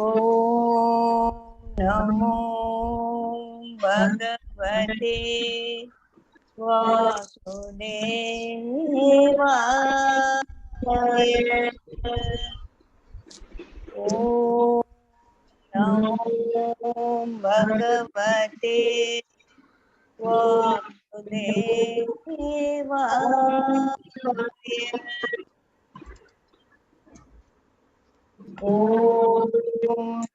ஓம் நமோ பகவதே வாசுதேவாய. ஓம் நமோ பகவதே வாசுதேவாய. ஓம்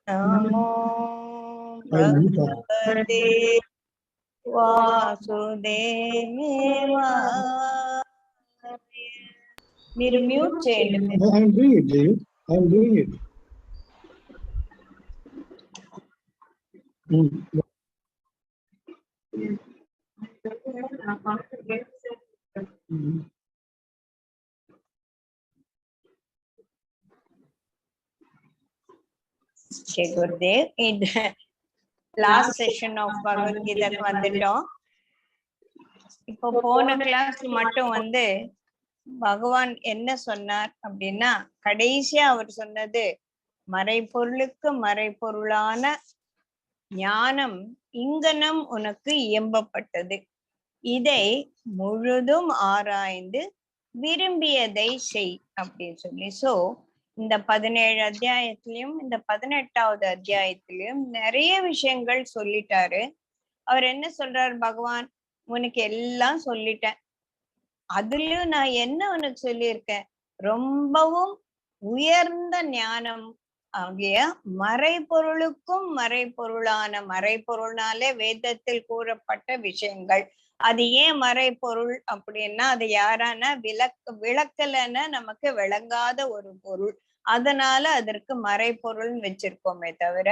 நமோ பகவதே వాసుదేవాయ. మీరు మ్యూట్ చేయండి. I'm doing it. Okay, Gurudev. In the last session of Bhagavad Gita வந்துட்டோம். இப்போ போன கிளாஸ் மட்டும் பகவான் என்ன சொன்னார் அப்படின்னா, கடைசியா அவர் சொன்னது மறைபொருளுக்கு மறைபொருளான ஞானம் இங்கனம் உனக்கு இயம்பப்பட்டது, இதை முழுதும் ஆராய்ந்து விரும்பியதை செய் அப்படின்னு சொல்லி. சோ இந்த 17 அத்தியாயத்திலயும் இந்த 18வது அத்தியாயத்திலயும் நிறைய விஷயங்கள் சொல்லிட்டாரு. அவர் என்ன சொல்றாரு, பகவான் உனக்கு எல்லாம் சொல்லிட்டேன், அதுலயும் நான் என்ன உனக்கு சொல்லியிருக்கேன், ரொம்பவும் உயர்ந்த ஞானம் ஆகிய மறைபொருளுக்கும் மறைபொருளான, மறைபொருள்னாலே வேதத்தில் கூறப்பட்ட விஷயங்கள். அது ஏன் மறைபொருள் அப்படின்னா, அது யாரான விளக்கலன்னா நமக்கு விளங்காத ஒரு பொருள், அதனால அதற்கு மறைபொருள் வச்சிருக்கோமே தவிர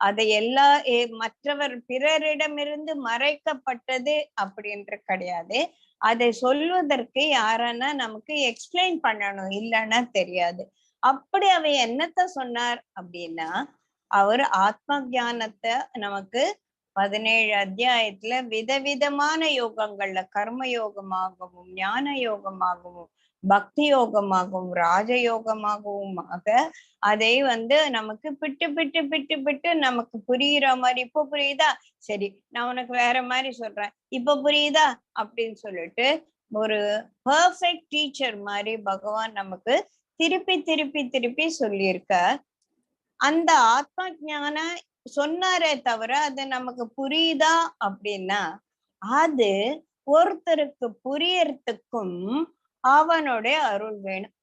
அதை மற்றவர் பிறரிடமிருந்து மறைக்கப்பட்டது அப்படின்ற கிடையாது. அதை சொல்வதற்கு யாரானா நமக்கு எக்ஸ்பிளைன் பண்ணணும், இல்லைன்னா தெரியாது. அப்படி அவர் என்னத்த சொன்னார் அப்படின்னா, அவர் ஆத்ம ஞானத்தை நமக்கு 17 அத்தியாயத்துல விதவிதமான யோகங்கள்ல, கர்ம யோகமாகவும் ஞான யோகமாகவும் பக்தி யோகமாகவும் ராஜயோகமாகவும் அதை நமக்கு பிட்டு பிட்டு பிட்டு பிட்டு நமக்கு புரியுற மாதிரி, இப்போ புரியுதா, சரி நான் உனக்கு வேற மாதிரி சொல்றேன், இப்ப புரியுதா அப்படின்னு சொல்லிட்டு ஒரு பெர்ஃபெக்ட் டீச்சர் மாதிரி பகவான் நமக்கு திருப்பி திருப்பி திருப்பி சொல்லியிருக்க. அந்த ஆத்ம ஞான சொன்னாரே தவிர அது நமக்கு புரியுதா அப்படின்னா, அது ஒருத்தருக்கு புரியறதுக்கும் அவனுடைய அருள் வேணும்.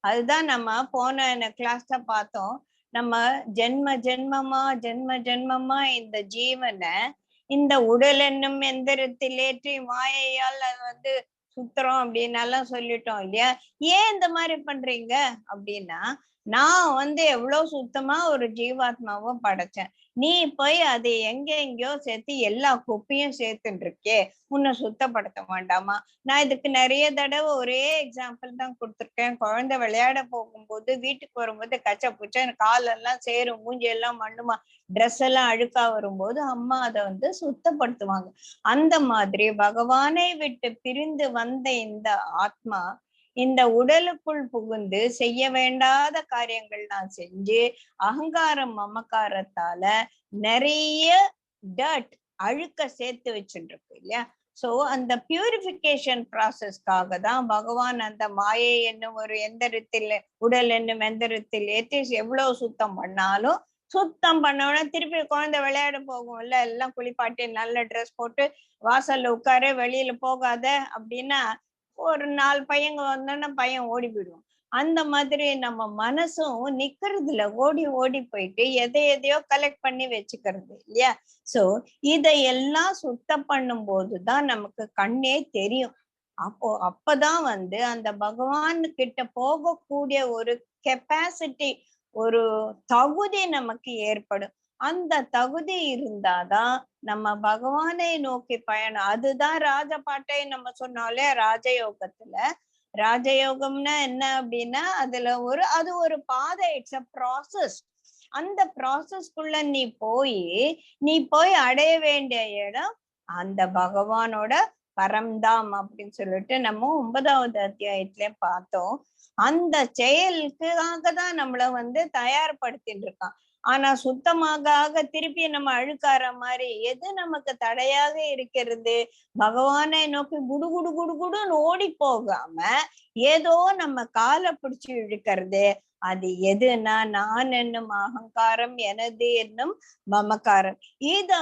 அதுதான் நம்ம போன கிளாஸ்ல பார்த்தோம். நம்ம ஜென்ம ஜென்மமா இந்த ஜீவனை இந்த உடல் என்னும் எந்திரத்தில் ஏற்றி மாயையால் சுத்துறோம் அப்படின்னு எல்லாம் சொல்லிட்டோம் இல்லையா. ஏன் இந்த மாதிரி பண்றீங்க அப்படின்னா, நான் எவ்வளவு சுத்தமா ஒரு ஜீவாத்மாவும் படைச்சேன், நீ போய் அதை எங்கெங்கயோ சேர்த்து எல்லா குப்பையும் சேர்த்துட்டு இருக்கே, உன்னை சுத்தப்படுத்த வேண்டாமா? நான் இதுக்கு நிறைய தடவை ஒரே எக்ஸாம்பிள் தான் கொடுத்துருக்கேன். குழந்தை விளையாட போகும்போது வீட்டுக்கு வரும்போது கச்ச புச்ச காலெல்லாம் சேரும், மூஞ்சி எல்லாம் மண்ணுமா, ட்ரெஸ் எல்லாம் அழுக்கா வரும்போது அம்மா அதை சுத்தப்படுத்துவாங்க. அந்த மாதிரி பகவானை விட்டு பிரிந்து வந்த இந்த ஆத்மா இந்த உடலுக்குள் புகுந்து செய்ய வேண்டாத காரியங்கள் நான் செஞ்சு அகங்காரம் மமக்காரத்தால நிறைய டர்ட் அழுக்க சேர்த்து வச்சுட்டு இருக்கு இல்லையா. சோ அந்த பியூரிபிகேஷன் ப்ராசஸ்க்காக தான் பகவான் அந்த மாயை என்னும் ஒரு எந்திரத்தில், உடல் என்னும் எந்திரத்தில் ஏற்றி எவ்வளவு சுத்தம் பண்ணாலும், சுத்தம் பண்ணோன்னா திருப்பி குழந்தை விளையாட போகும்ல, எல்லாம் குளிப்பாட்டி நல்ல ட்ரெஸ் போட்டு வாசல்ல உட்காரு, வெளியில போகாத அப்படின்னா ஒரு 4 பையங்க வந்தோன்னா பையன் ஓடி போயிடுவான். அந்த மாதிரி நம்ம மனசும் நிக்கிறதுல ஓடி ஓடி போயிட்டு எதையோ கலெக்ட் பண்ணி வச்சுக்கிறது இல்லையா. சோ இதையெல்லாம் சுத்தம் பண்ணும் போதுதான் நமக்கு கண்ணே தெரியும். அப்பதான் அந்த பகவான் கிட்ட போகக்கூடிய ஒரு கெப்பாசிட்டி, ஒரு தகுதி நமக்கு ஏற்படும். அந்த தகுதி இருந்தாதான் நம்ம பகவானை நோக்கி பயணம். அதுதான் ராஜபாட்டை நம்ம சொன்னாலே ராஜயோகத்துல. ராஜயோகம்னா என்ன அப்படின்னா, அது ஒரு பாதை, இட்ஸ் அ ப்ராசஸ். அந்த ப்ராசஸ்க்குள்ள நீ போய் அடைய வேண்டிய இடம் அந்த பகவானோட பரம்தாம் அப்படின்னு சொல்லிட்டு நம்ம 9வது அத்தியாயத்திலே பார்த்தோம். அந்த செயலுக்காக தான் நம்மள தயார்படுத்திட்டு இருக்கான். ஆனா சுத்தமாக திருப்பி நம்ம அழுக்கார மாதிரி எது நமக்கு தடையாக இருக்கிறது? பகவானை நோக்கி குடு குடு குடு குடுன்னு ஓடி போகாம ஏதோ நம்ம காலை பிடிச்சு இழுக்கிறது. அது எதுனா நான் என்னும் அகங்காரம், எனது என்னும் மமக்காரம். இத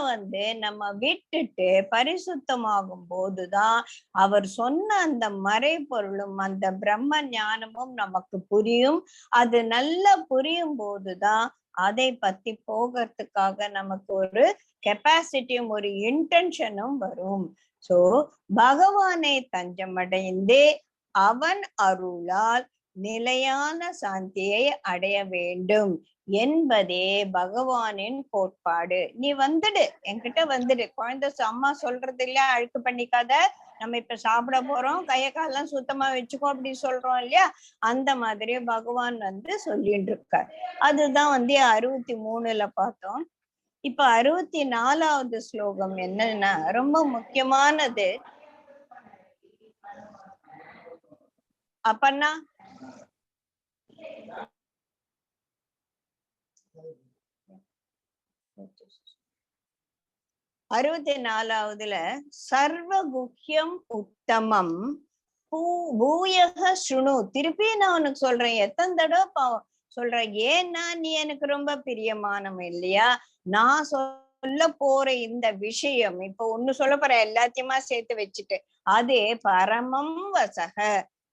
நம்ம விட்டுட்டு பரிசுத்தமாகும் போதுதான் அவர் சொன்ன அந்த மறைபொருளும் அந்த பிரம்ம ஞானமும் நமக்கு புரியும். அது நல்லா புரியும் போதுதான் அதை பத்தி போகிறதுக்காக நமக்கு ஒரு கெப்பாசிட்டியும் ஒரு இன்டென்ஷனும் வரும். சோ பகவானை தஞ்சமடைந்தே அவன் அருளால் நிலையான சாந்தியை அடைய வேண்டும் என்பதே பகவானின் கோட்பாடு. நீ வந்துடு, என்கிட்ட வந்துடு. குழந்தை அம்மா சொல்றது இல்லையா, அழுக்கு பண்ணிக்காத, நம்ம இப்ப சாப்பிட போறோம், கைய காலெல்லாம் சுத்தமா வச்சுக்கோ அப்படி சொல்றோம் இல்லையா, அந்த மாதிரி பகவான் சொல்லிட்டு இருக்கார். அதுதான் 63ல பார்த்தோம். இப்ப 64வது ஸ்லோகம் என்னன்னா ரொம்ப முக்கியமானது. அப்பன்னா 64வதுல சர்வகுஹ்யம் உத்தமம் பூயக சுணு. திருப்பி நான் உனக்கு சொல்றேன், எத்தனை தடவை சொல்றேன், ஏன்னா நீ எனக்கு ரொம்ப பிரியமானவன் இல்லையா. நான் சொல்ல போற இந்த விஷயம் இப்ப ஒண்ணு சொல்ல போற, எல்லாத்தையுமா சேர்த்து வச்சுட்டு, அது பரமம் வசக.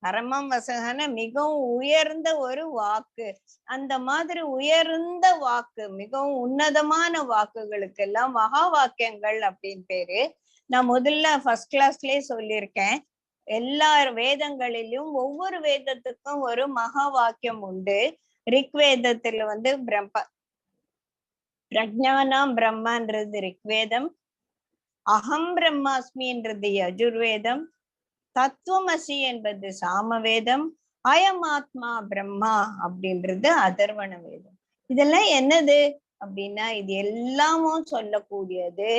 பரமம் வசகன மிகவும் உயர்ந்த ஒரு வாக்கு. அந்த மாதிரி உயர்ந்த வாக்கு, மிகவும் உன்னதமான வாக்குகளுக்கு எல்லாம் மகா வாக்கியங்கள் அப்படின்னு பேரு. நான் முதல்ல ஃபர்ஸ்ட் கிளாஸ்லயே சொல்லியிருக்கேன், எல்லா வேதங்களிலும் ஒவ்வொரு வேதத்துக்கும் ஒரு மகா வாக்கியம் உண்டு. ரிக்வேதத்துல பிரஜானாம் பிரம்மன்றது ரிக்வேதம், அகம் பிரம்மாஸ்மின்றது யஜுர்வேதம், தத்துவமசி என்பது சாமவேதம், அயமாத்மா பிரம்மா அப்படின்றது அதர்வண வேதம். இதெல்லாம் என்னது அப்படின்னா, இது எல்லாமும் சொல்லக்கூடியது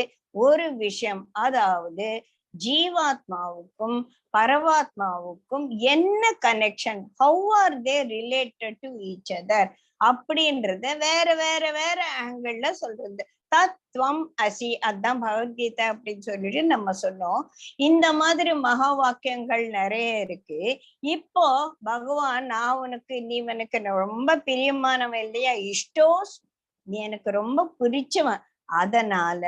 ஒரு விஷயம். அதாவது ஜீவாத்மாவுக்கும் பரமாத்மாவுக்கும் என்ன connection, how are they related to each other அப்படின்றத வேற வேற வேற ஆங்கிள் சொல்றது. தத்துவம் அசி, அதான் பகவத்கீதை அப்படின்னு சொல்லிட்டு நம்ம சொன்னோம். இந்த மாதிரி மகா வாக்கியங்கள் நிறைய இருக்கு. இப்போ பகவான், நான் உனக்கு, நீ எனக்கு ரொம்ப பிரியமானவன் இல்லையா, இஷ்டோஸ், நீ எனக்கு ரொம்ப பிடிச்சவன், அதனால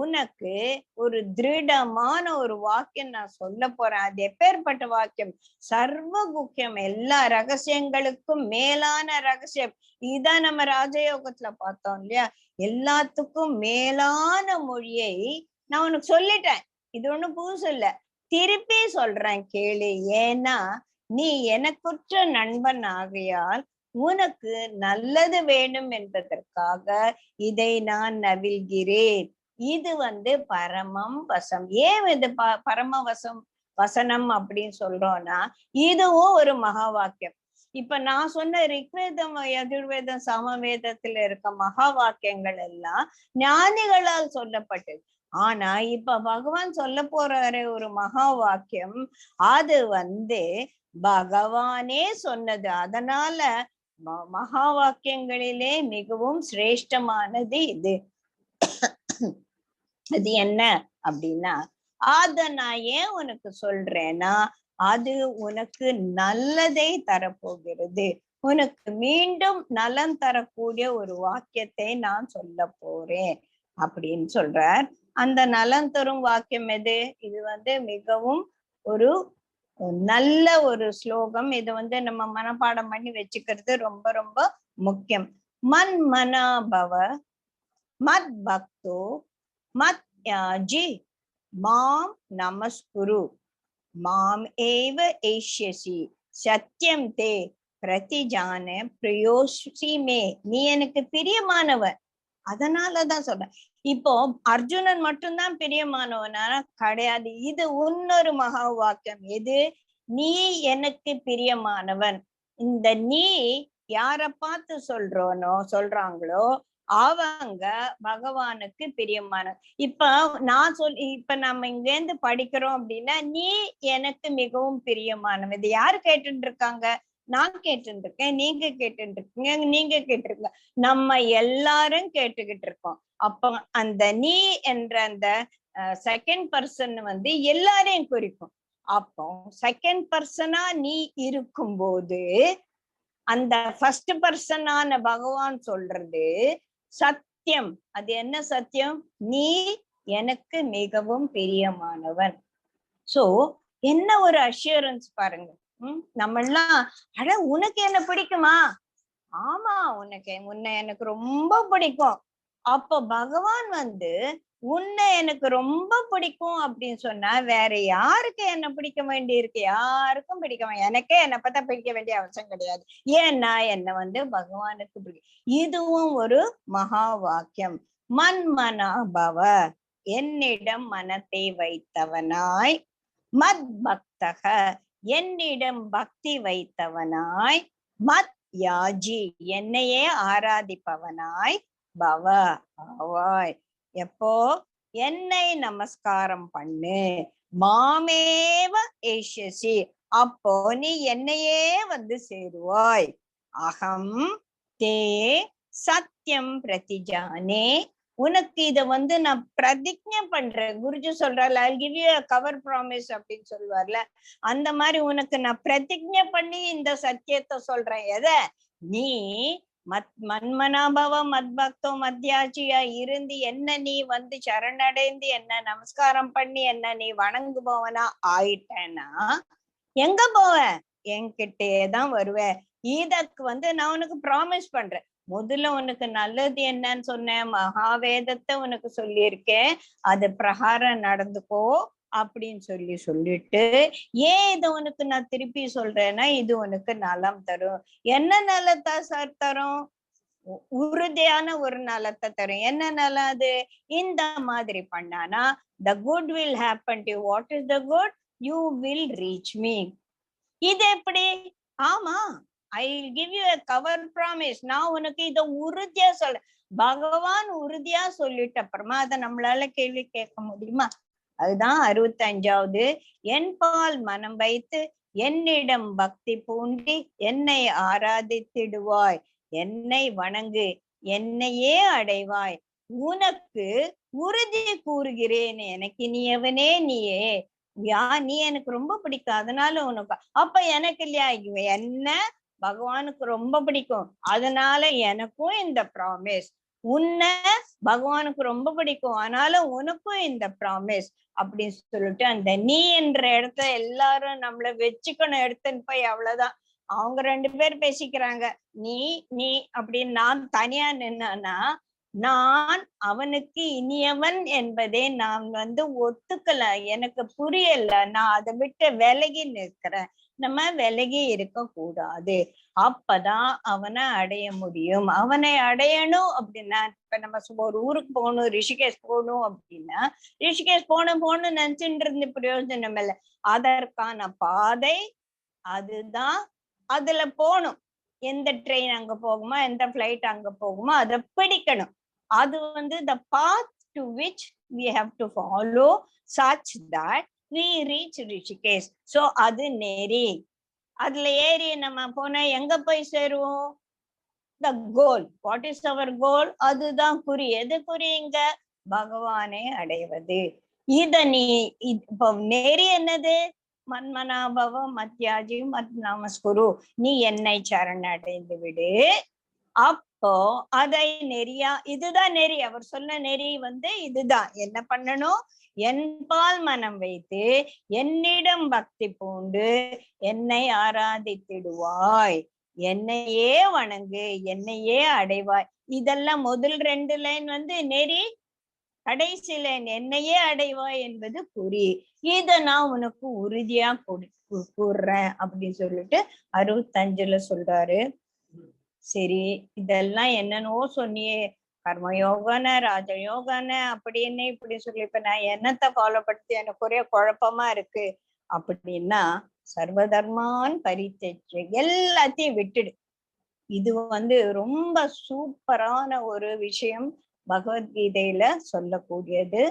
உனக்கு ஒரு திருடமான ஒரு வாக்கியம் நான் சொல்ல போறேன். அது எப்பேற்பட்ட வாக்கியம்? சர்வகுக்கியம், எல்லா ரகசியங்களுக்கும் மேலான ரகசியம். இதான் நம்ம ராஜயோகத்துல பார்த்தோம் இல்லையா, எல்லாத்துக்கும் மேலான மொழியை நான் உனக்கு சொல்லிட்டேன். இது ஒண்ணும் புதுசு இல்ல, திருப்பி சொல்றேன் கேளு. ஏன்னா நீ எனக்குற்ற நண்பன் ஆகையால் உனக்கு நல்லது வேணும் என்பதற்காக இதை நான் நவில்கிறேன். இது பரமம் வசம். ஏன் இது பரம வசனம் அப்படின்னு சொல்றோம்னா, இதுவும் ஒரு மகா வாக்கியம். இப்ப நான் சொன்ன ரிக்வேதம், யஜுர்வேதம், சாமவேதத்துல இருக்க மகா வாக்கியங்கள் எல்லாம் ஞானிகளால் சொல்லப்பட்டது. ஆனா இப்ப பகவான் சொல்ல போறாரு ஒரு மகா வாக்கியம், அது பகவானே சொன்னது. அதனால மகா வாக்கியங்களிலே மிகவும் சிரேஷ்டமானது இது. அது என்ன அப்படின்னா, அத நான் ஏன் உனக்கு சொல்றேன்னா, அது உனக்கு நல்லதை தரப்போகிறது. உனக்கு மீண்டும் நலன் தரக்கூடிய ஒரு வாக்கியத்தை நான் சொல்ல போறேன் அப்படின்னு சொல்றார். அந்த நலன் தரும் வாக்கியம் எது? இது மிகவும் ஒரு நல்ல ஒரு ஸ்லோகம். இது நம்ம மனப்பாடம் பண்ணி வச்சுக்கிறது ரொம்ப ரொம்ப முக்கியம். மன் மனாபவ மத் பக்தோ மத் யாஜி மாம் நமஸ்குரு மாம் ஏவ ஏஷ்யசி சத்தியம் தே பிரதிஜான பிரியோசி மே. நீ எனக்கு பிரியமானவன், அதனாலதான் சொல்றேன். இப்போ அர்ஜுனன் மட்டும்தான் பிரியமானவனா கிடையாது. இது இன்னொரு மகா வாக்கியம். எது? நீ எனக்கு பிரியமானவன். இந்த நீ யார பார்த்து சொல்றாங்களோ அவங்க பகவானுக்கு பிரியமான. இப்ப நம்ம இங்க இருந்து படிக்கிறோம் அப்படின்னா, நீ எனக்கு மிகவும் பிரியமானவன். இது யாரு கேட்டுட்டு இருக்காங்க? நான் கேட்டுட்டு இருக்கேன், நீங்க கேட்டுட்டு இருக்கீங்க, நீங்க கேட்டிருக்கீங்க, நம்ம எல்லாரும் கேட்டுக்கிட்டு இருக்கோம். அப்ப அந்த நீ என்ற அந்த செகண்ட் பர்சன் வந்து எல்லாரையும் குறிக்கும். அப்போ செகண்ட் பர்சனா நீ இருக்கும்போது அந்த ஃபர்ஸ்ட் பர்சனான பகவான் சொல்றது சத்தியம். அது என்ன சத்தியம்? நீ எனக்கு மிகவும் பிரியமானவன். சோ என்ன ஒரு அஷூரன்ஸ் பாருங்க. நம்ம எல்லாம் அட உனக்கு என்ன பிடிக்குமா? ஆமா, உன்னை எனக்கு ரொம்ப பிடிக்கும். அப்போ பகவான் வந்து உன்னை எனக்கு ரொம்ப பிடிக்கும் அப்படின்னு சொன்னா வேற யாருக்கு என்ன பிடிக்க வேண்டி இருக்கு? யாருக்கும் பிடிக்க எனக்கே என்னை பார்த்தா பிடிக்க வேண்டிய அவசியம் கிடையாது. ஏன்னா என்ன வந்து பகவானுக்கு பிடிக்கும். இதுவும் ஒரு மகா வாக்கியம். மன்மனா பவ, என்னிடம் மனத்தை வைத்தவனாய், மத் பக்தக, என்னிடம் பக்தி வைத்தவனாய், மத் யாஜி, என்னையே ஆராதிப்பவனாய், பவ ஆவாய். எப்போ? என்னை நமஸ்காரம் பண்ணு, மாமேவ ஏஷ்யசி, அப்போ நீ என்னையே வந்து சேருவாய். அகம் தே சத்தியம் பிரதிஜானே, உனக்கு இத வந்து நான் பிரதிஜ்ஞை பண்றேன். குருஜி சொல்றாரு I'll give you a cover promise அப்படின்னு சொல்லுவார்ல, அந்த மாதிரி உனக்கு நான் பிரதிஜ்ஞை பண்ணி இந்த சத்தியத்தை சொல்றேன். எதை? நீ மன்மனாபவ மத்பக்தோ மத்யாச்சியா இருந்து என்ன நீ வந்து சரணடைந்து என்ன நமஸ்காரம் பண்ணி என்ன நீ வணங்குபவனா ஆயிட்டேன்னா எங்க போவ? என்கிட்டேதான் வருவேன். இதற்கு வந்து நான் உனக்கு ப்ராமிஸ் பண்றேன். முதல்ல உனக்கு நல்லது என்னன்னு சொன்னேன், மகாவேதத்தை உனக்கு சொல்லியிருக்கேன், அது பிரகாரம் நடந்துக்கோ அப்படின்னு சொல்லிட்டு ஏன் இதை உனக்கு நான் திருப்பி சொல்றேன்னா இது உனக்கு நலம் தரும். என்ன நலத்தா சார் தரும்? உறுதியான ஒரு நலத்தை தரும். என்ன நலம் அது? இந்த மாதிரி பண்ணானா the good will happen to you. What is the good? You will reach me. இது எப்படி? ஆமா, I will give you a cover promise. நான் உனக்கு இத உறுதியா சொல்ல. பகவான் உறுதியா சொல்லிட்ட அப்புறமா அதை நம்மளால கேள்வி கேட்க முடியுமா? அதுதான் 65வது. என்பால் மனம் வைத்து என்னிடம் பக்தி பூண்டி என்னை ஆராதித்திடுவாய், என்னை வணங்கு, என்னையே அடைவாய். உனக்கு உறுதி கூறுகிறேன், எனக்கு நீயவனே நீயே. நீ எனக்கு ரொம்ப பிடிக்கும், அதனால உனக்கு. அப்ப எனக்கு இல்லையா என்ன பகவானுக்கு ரொம்ப பிடிக்கும், அதனால எனக்கும் இந்த ப்ராமிஸ். உன்னை பகவானுக்கு ரொம்ப பிடிக்கும், அதனால உனக்கும் இந்த ப்ராமிஸ் அப்படின்னு சொல்லிட்டு அந்த நீ என்ற இடத்த எல்லாரும் நம்மள வச்சுக்கணும். எடுத்துன்னு போய் அவ்வளவுதான். அவங்க 2 பேர் பேசிக்கிறாங்க, நீ நீ அப்படின்னு. நான் தனியா நின்னா நான் அவனுக்கு இனியவன் என்பதை நான் வந்து ஒத்துக்கல, எனக்கு புரியல, நான் அதை விட்டு விலகி நிற்கிறேன். நம்ம விலகி இருக்க கூடாது. அப்பதான் அவனை அடைய முடியும். அவனை அடையணும் அப்படின்னா இப்ப நம்ம ஒரு ஊருக்கு போகணும், ரிஷிகேஷ் போகணும் அப்படின்னா ரிஷிகேஷ் போகணும்னு நினைச்சுட்டு இருந்து பிரயோஜனம் இல்லை. அதற்கான பாதை அதுதான். அதுல போகணும். எந்த ட்ரெயின் அங்க போகுமா, எந்த பிளைட் அங்க போகுமா, அதை பிடிக்கணும். அது வந்து the path to which we have to follow such that we reach Rishikesh. So அது நெறி. அதுல ஏறி நம்ம போனா எங்க போய் சேருவோம்? the goal. What is our goal? அதுதான் குறி. எது குறி? இங்க பகவானை அடைவது. இத நீ இப்போ நெறி என்னது? மன்மனாபவ மத்யாஜி மத் நமஸ்குரு, நீ என்னை சரணடைந்து விடு. அப்போ அதை நெறியா, இதுதான் நெறி. அவர் சொன்ன நெறி வந்து இதுதான். என்ன பண்ணணும்? என்பால் மனம் வைத்து என்னிடம் பக்தி பூண்டு என்னை ஆராதித்திடுவாய், என்னையே வணங்கு, என்னையே அடைவாய். இதெல்லாம் முதல் 2 லைன் வந்து நெறி, கடைசி லைன் என்னையே அடைவாய் என்பது குறி. இத நான் உனக்கு உறுதியா கூறுறேன் அப்படின்னு சொல்லிட்டு 65ல சொல்றாரு. சரி, இதெல்லாம் என்னன்னோ சொன்னியே, கர்மயோகன ராஜயோகன அப்படின்னு இப்படி சொல்லி இப்ப நான் என்னத்தை ஃபாலோ படுத்தி எனக்கு ஒரே குழப்பமா இருக்கு அப்படின்னா சர்வதர்மான் பரித்தேஜ்ய, எல்லாத்தையும் விட்டுடு. இது வந்து ரொம்ப சூப்பரான ஒரு விஷயம் பகவத்கீதையில சொல்லக்கூடியது.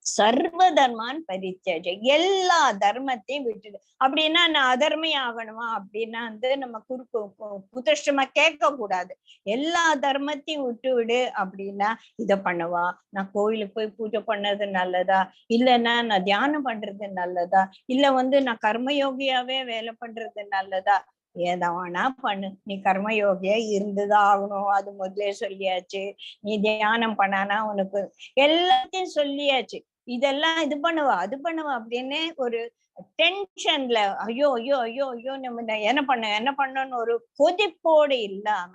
சர்வ தர்மான் பரித்யஜ, எல்லா தர்மத்தையும் விட்டுடு. அப்படின்னா நான் அதர்மி ஆகணுமா அப்படின்னா வந்து நம்ம குதிஷ்டமா கேட்க கூடாது. எல்லா தர்மத்தையும் விட்டு விடு அப்படின்னா இத பண்ணவா, நான் கோயிலுக்கு போய் பூஜை பண்ணது நல்லதா, இல்லைன்னா நான் தியானம் பண்றது நல்லதா, இல்ல வந்து நான் கர்மயோகியாவே வேலை பண்றது நல்லதா, ஏதாவனா பண்ணு, நீ கர்மயோகியா இருந்துதான் ஆகணும், அது முதலே சொல்லியாச்சு. நீ தியானம் பண்ணானா உனக்கு எல்லாத்தையும் சொல்லியாச்சு. இதெல்லாம் இது பண்ணுவா அது பண்ணுவா அப்படின்னு ஒரு டென்ஷன்ல ஐயோ ஐயோ ஐயோ ஐயோ நம்ம என்ன பண்ணணும்னு ஒரு கொதிப்போடு இல்லாம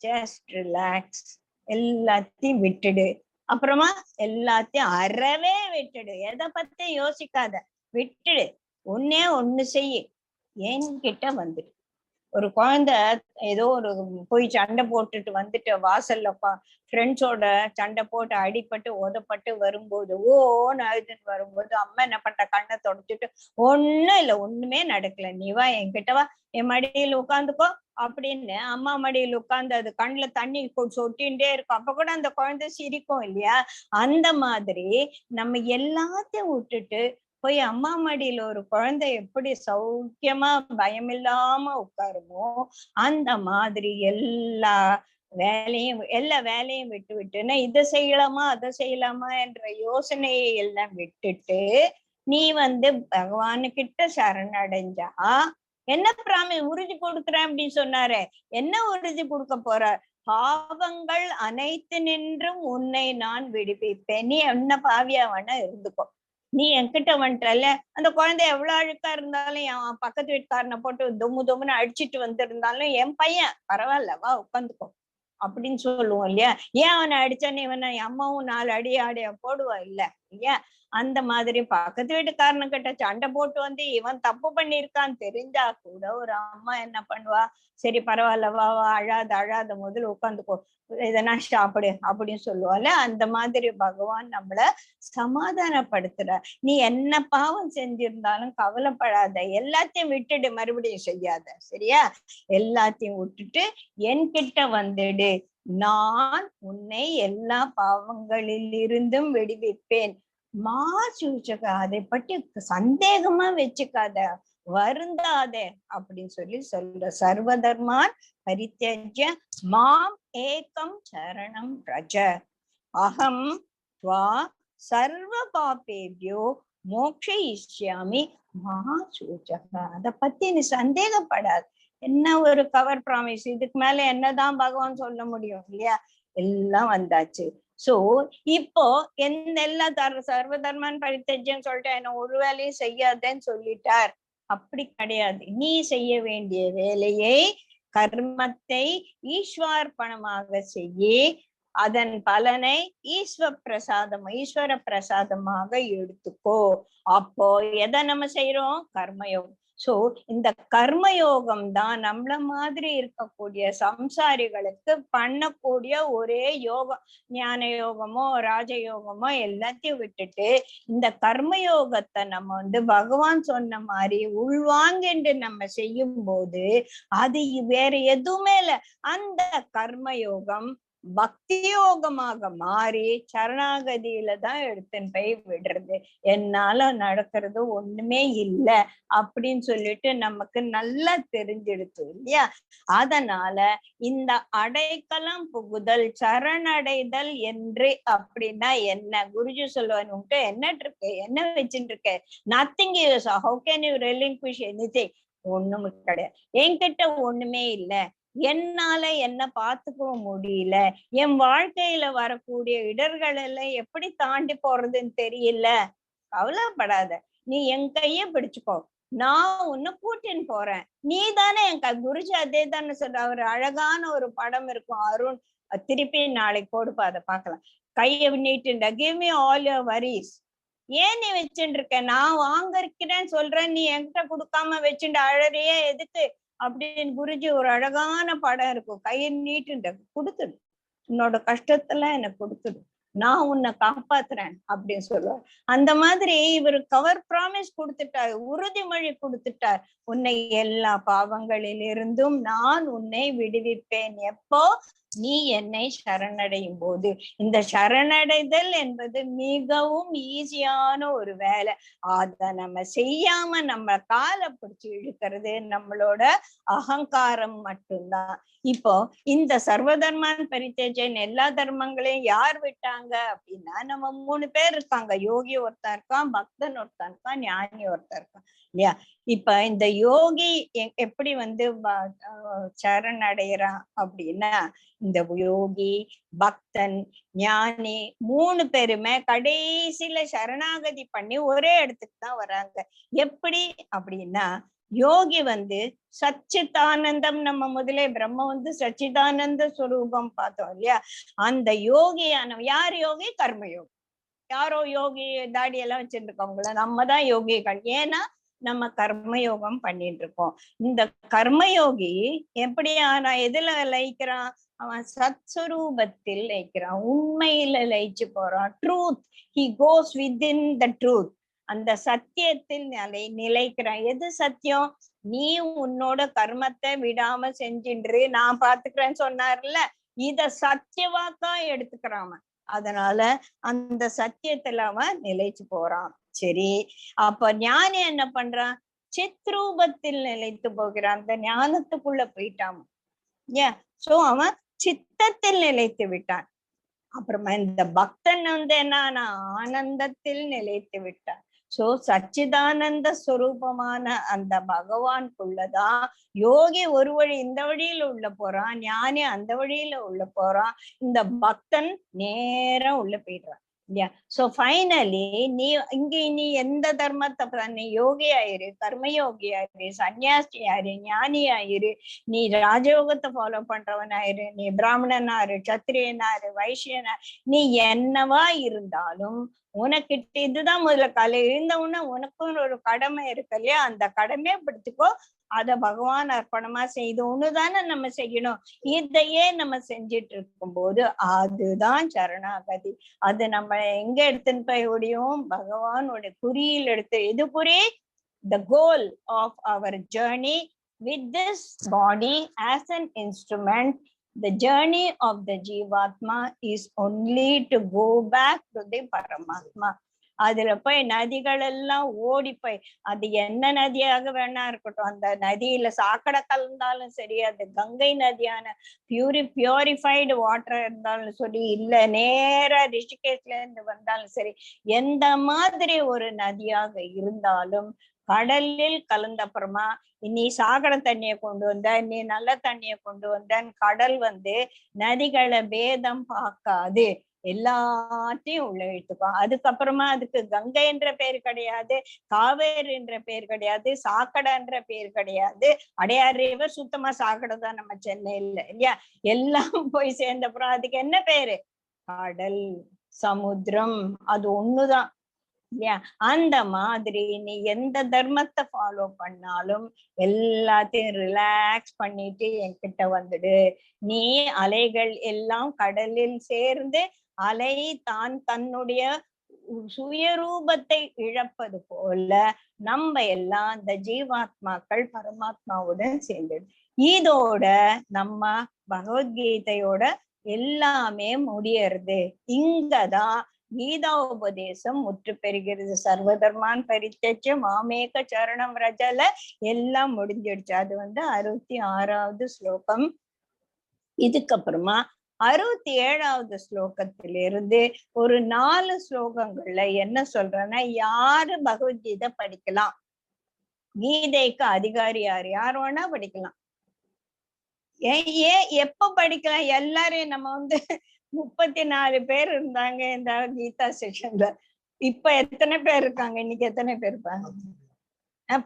ஜஸ்ட் ரிலாக்ஸ், எல்லாத்தையும் விட்டுடு. அப்புறமா எல்லாத்தையும் அறவே விட்டுடு, எதை பத்தி யோசிக்காத, விட்டுடு. ஒன்னே ஒண்ணு செய்யு, என்கிட்ட வந்துடு. ஒரு குழந்தை ஏதோ ஒரு போய் சண்டை போட்டுட்டு வந்துட்டு வாசல்ல ஃப்ரெண்ட்ஸோட சண்டை போட்டு அடிபட்டு உதப்பட்டு வரும்போது ஓன்னு அழுதுன்னு வரும்போது அம்மா என்ன பண்ற, கண்ணை தொடச்சிட்டு ஒண்ணும் இல்ல, ஒண்ணுமே நடக்கல, நீ வா என்கிட்ட வா, என் மடியில் உட்காந்துக்கோ அப்படின்னு அம்மா மடியில் உட்கார்ந்து அது கண்ணுல தண்ணி சொட்டின்ண்டே இருக்கும். அப்ப கூட அந்த குழந்தை சிரிக்கும் இல்லையா? அந்த மாதிரி நம்ம எல்லாத்தையும் விட்டுட்டு போய் அம்மா மடியில ஒரு குழந்தை எப்படி சௌக்கியமா பயமில்லாம உட்காருமோ அந்த மாதிரி எல்லா வேலையும் விட்டு விட்டுன்னா இதை செய்யலாமா அதை செய்யலாமா என்ற யோசனையை எல்லாம் விட்டுட்டு நீ வந்து பகவானுக்கிட்ட சரணடைஞ்சா என்ன உறுதி கொடுக்குறேன் அப்படின்னு சொன்னாரே, என்ன உறுதி கொடுக்க போற? பாவங்கள் அனைத்து நின்றும் உன்னை நான் விடுவிப்பேன், நீ என்ன பாவியா வேணா இருந்துக்கோ, நீ என்கிட்ட வந்துட்டல. அந்த குழந்தை எவ்வளவு அழுக்கா இருந்தாலும் என் பக்கத்து வீட்டுக்காரனை போட்டு தொம்முன்னு அடிச்சிட்டு வந்திருந்தாலும் என் பையன் பரவாயில்ல வா உட்காந்துக்கோ அப்படின்னு சொல்லுவோம் இல்லையா? ஏன் அவனை அடிச்சானே இவனை அம்மாவும் 4 அடி ஆடைய போடுவா இல்ல இல்லையா? அந்த மாதிரி பக்கத்து வீட்டுக்காரனு கிட்ட சண்டை போட்டு வந்து இவன் தப்பு பண்ணிருக்கான்னு தெரிஞ்சா கூட ஒரு அம்மா என்ன பண்ணுவா, சரி பரவாயில்ல வா வா அழாத முதல்ல உட்காந்துக்கோ, இதெல்லாம் சாப்பிடு அப்படின்னு சொல்லுவாள். அந்த மாதிரி பகவான் நம்மள சமாதானப்படுத்துற. நீ என்ன பாவம் செஞ்சிருந்தாலும் கவலைப்படாத, எல்லாத்தையும் விட்டுடு, மறுபடியும் செய்யாத, சரியா? எல்லாத்தையும் விட்டுட்டு என்கிட்ட வந்துடு, நான் உன்னை எல்லா பாவங்களில் இருந்தும் விடுவிப்பேன். சூச்சக, அதை பற்றி சந்தேகமா வச்சுக்காத, வருந்தாதே அப்படின்னு சொல்லி சொல்ற. சர்வதர்மான் பரித்யஜ்ய மாம் ஏகம் சரணம் ரஜ, அகம் துவா சர்வ பாபேபியோ மோக்ஷயிஷ்யாமி மா சூச்சக. அத பத்தி நீ சந்தேகப்படாது. என்ன ஒரு கவர் ப்ராமிஸ், இதுக்கு மேல என்னதான் பகவான் சொல்ல முடியும் இல்லையா? எல்லாம் வந்தாச்சு. சோ இப்போ எல்லா சர்வ தர்மன் பரித்தஜ்யம் சொல்லிட்டு என்ன ஒரு வேலையும் செய்யாதேன்னு சொல்லிட்டார். அப்படி கிடையாது. நீ செய்ய வேண்டிய வேலையை, கர்மத்தை ஈஸ்வர்ப்பணமாக செய்ய, அதன் பலனை ஈஸ்வர பிரசாதமாக எடுத்துக்கோ. அப்போ எதை நம்ம செய்யறோம்? கர்மயோகம். சோ இந்த கர்மயோகம் தான் நம்மள மாதிரி இருக்கக்கூடிய சம்சாரிகளுக்கு பண்ணக்கூடிய ஒரே யோகம். ஞான யோகமோ ராஜயோகமோ எல்லாத்தையும் விட்டுட்டு இந்த கர்மயோகத்தை நம்ம வந்து பகவான் சொன்ன மாதிரி உள்வாங்கிட்டு நம்ம செய்யும் போது அது வேற எதுவுமே இல்ல, அந்த கர்மயோகம் பக்தி யோகமாக மாறி சரணாகதியில தான் எடுத்துன்னு போய் விடுறது. என்னால நடக்கிறது ஒண்ணுமே இல்லை அப்படின்னு சொல்லிட்டு நமக்கு நல்லா தெரிஞ்சிடுச்சு இல்லையா? அதனால இந்த அடைக்கலம் புகுதல், சரணடைதல் என்று அப்படின்னா என்ன? குருஜி சொல்லுவாங்க, என்ன இருக்கு, என்ன வச்சுட்டு இருக்க? Nothing use, how can you relinquish anything? ஒண்ணுமே கிடையாது, என்கிட்ட ஒண்ணுமே இல்லை, என்னால என்ன பார்த்துக்கவும் முடியல, என் வாழ்க்கையில வரக்கூடிய இடர்கள் எல்லாம் எப்படி தாண்டி போறதுன்னு தெரியல. கவலைப்படாத, நீ என் கைய பிடிச்சுக்கோ, நான் உன்னை கூட்டின்னு போறேன், நீ தானே என் குருஜி அதே தானே சொல்ற. ஒரு அழகான ஒரு படம் இருக்கும், அருண் திருப்பி நாளைக்கு போடுப்பா, அதை பார்க்கலாம். கைய நீட்டுண்ட, give me all your worries. ஏன் நீ வச்சுட்டு இருக்க? நான் வாங்க இருக்கிறேன்னு சொல்றேன், நீ என்கிட்ட கொடுக்காம வச்சுட்டு அழறியே எதுக்கு அப்படின்னு குருஜி ஒரு அழகான படம் இருக்கும். கையை நீட்டுண்ட, கொடுத்துடு, உன்னோட கஷ்டத்தெல்லாம் எனக்கு கொடுத்துடு, நான் உன்னை காப்பாத்துறேன் அப்படின்னு சொல்லுவார். அந்த மாதிரி இவர் கவர் ப்ராமிஸ் கொடுத்துட்டார், உறுதிமொழி கொடுத்துட்டார். உன்னை எல்லா பாவங்களில் இருந்தும் நான் உன்னை விடுவிப்பேன். எப்போ? நீ என்னை சரணடையும் போது, இந்த சரணடைதல் என்பது மிகவும் ஈஸியான ஒரு வேலை. அத நம்ம செய்யாம நம்ம காலை பிடிச்சு இழுக்கிறது நம்மளோட அகங்காரம் மட்டும்தான். இப்போ இந்த சர்வதர்மான் பரித்தேஜன் எல்லா தர்மங்களையும் யார் விட்டாங்க அப்படின்னா, நம்ம 3 பேர் இருக்காங்க. யோகி ஒருத்தன் இருக்கான், பக்தன் ஒருத்தன் இருக்கான், ஞானி ஒருத்தன் இருக்கான் இல்லையா? இப்ப இந்த யோகி எப்படி வந்து சரணடைகிறான் அப்படின்னா, இந்த யோகி, பக்தன், ஞானி 3 பேருமே கடைசியில சரணாகதி பண்ணி ஒரே இடத்துக்கு தான் வராங்க. எப்படி அப்படின்னா, யோகி வந்து சச்சிதானந்தம், நம்ம முதலே பிரம்ம வந்து சச்சிதானந்த ஸ்வரூபம் பார்த்தோம் இல்லையா? அந்த யோகியான யார் யோகி? கர்மயோகி. யாரோ யோகி தாடி எல்லாம் வச்சிருக்கவங்கள நம்ம தான் யோகிகள். ஏன்னா நம்ம கர்மயோகம் பண்ணிட்டு இருக்கோம். இந்த கர்மயோகி எப்படி ஆனா எதுல லயிக்கிறான்? அவன் சத்ஸ்வரூபத்தில் லயிக்கிறான், உண்மையில லயிச்சு போறான். Truth, he goes within the truth. அந்த சத்தியத்தில் நிலைக்கிறான். எது சத்தியம்? நீ உன்னோட கர்மத்தை விடாம செஞ்சின்று நான் பாத்துக்கிறேன்னு சொன்னார்ல, இத சத்தியவாக்கா எடுத்துக்கிறான். அதனால அந்த சத்தியத்துல அவன் நிலைச்சு போறான். சரி, அப்ப ஞானி என்ன பண்றான்? சித்ரூபத்தில் நிலைத்து போகிறான். அந்த ஞானத்துக்குள்ள போயிட்டான். ஏன்? சோ அவன் சித்தத்தில் நிலைத்து விட்டான். அப்புறமா இந்த பக்தன் வந்து என்ன, ஆனந்தத்தில் நிலைத்து விட்டான். சோ சச்சிதானந்த ஸ்வரூபமான அந்த பகவானுக்குள்ளதான் யோகி ஒரு வழி இந்த வழியில உள்ள போறான், ஞானி அந்த வழியில உள்ள போறான், இந்த பக்தன் நேரம் உள்ள போயிடுறான் இல்லையா? சோ ஃபைனலி நீ எந்த தர்மத்தை நீ யோகி ஆயிரு, கர்மயோகி ஆயிரு, சன்னியாசி ஆயிரு, ஞானி ஆயிரு, நீ ராஜயோகத்தை ஃபாலோ பண்றவன் ஆயிரு, நீ பிராமணனாரு, சத்திரியனாரு, வைசியனா, நீ என்னவா இருந்தாலும் உனக்கிட்ட இதுதான் முதல்ல காலை எழுந்தவுடனே உனக்கும் ஒரு கடமை இருக்கு இல்லையா? அந்த கடமையை படுத்திக்கோ. அத பகவான் அர்ப்பணமா செய்து ஒண்ணுதானே நம்ம செய்யணும். இதையே நம்ம செஞ்சிட்டு இருக்கும் போது அதுதான் சரணாகதி. அது நம்ம எங்க எடுத்துன்னு போய் முடியும்? பகவானோட குறியில் எடுத்து. எது குறி? The goal of our journey with this body as an instrument, the journey of the Jivatma is only to go back to the Paramatma. அதுல போய் நதிகள் எல்லாம் ஓடி போய், அது என்ன நதியாக வேணா இருக்கட்டும், அந்த நதியில சாக்கடை கலந்தாலும் சரி, அது கங்கை நதியான பியூரிஃபைடு வாட்டர் இருந்தாலும் சரி, இல்ல நேரா ரிஷிகேஷ்ல இருந்து வந்தாலும் சரி, எந்த மாதிரி ஒரு நதியாக இருந்தாலும் கடலில் கலந்த அப்புறமா நீ சாக்கடை தண்ணியை கொண்டு வந்த, நீ நல்ல தண்ணியை கொண்டு வந்தன்னு கடல் வந்து நதிகளை பேதம் பார்க்காது, எல்லாத்தையும் உள்ள இழுத்துக்கும். அதுக்கப்புறமா அதுக்கு கங்கை என்ற பேர் கிடையாது, காவேரி என்ற பேர் கிடையாது, சாக்கடை என்ற பேர் கிடையாது. அடையார் ரிவர் சுத்தமா சாக்கடை தான் நம்ம சென்னையில இல்லையா? எல்லாம் போய் சேர்ந்தப்புறம் அதுக்கு என்ன பேரு? கடல், சமுத்திரம். அது ஒண்ணுதான் இல்லையா? அந்த மாதிரி நீ எந்த தர்மத்தை ஃபாலோ பண்ணாலும் எல்லாத்தையும் ரிலாக்ஸ் பண்ணிட்டு என்கிட்ட வந்துடு. நீ அலைகள் எல்லாம் கடலில் சேர்ந்து அலை தான் தன்னுடைய சுயரூபத்தை இழப்பது போல நம்ம எல்லாம் இந்த ஜீவாத்மாக்கள் பரமாத்மாவுடன் சேர்ந்துடு. இதோட நம்ம பகவத்கீதையோட எல்லாமே முடியறது. இங்கதான் கீதா உபதேசம் முற்று பெறுகிறது. சர்வதர்மான் பரித்தேஜ மாமேக சரணம் ரஜல எல்லாம் முடிஞ்சிடுச்சு. அது 66வது ஸ்லோகம். இதுக்கப்புறமா 67வது ஸ்லோகத்திலிருந்து ஒரு 4 ஸ்லோகங்கள்ல என்ன சொல்றேன்னா, யாரு பகவத்கீதை படிக்கலாம், கீதைக்கு அதிகாரி யாரு, யார் வேணா படிக்கலாம். ஏன் எப்ப படிக்கலாம்? எல்லாரையும் நம்ம 34 பேர் இருந்தாங்க இந்த கீதா செஷன்ல. இப்ப எத்தனை பேர் இருக்காங்க? இன்னைக்கு எத்தனை பேர் இருப்பாங்க?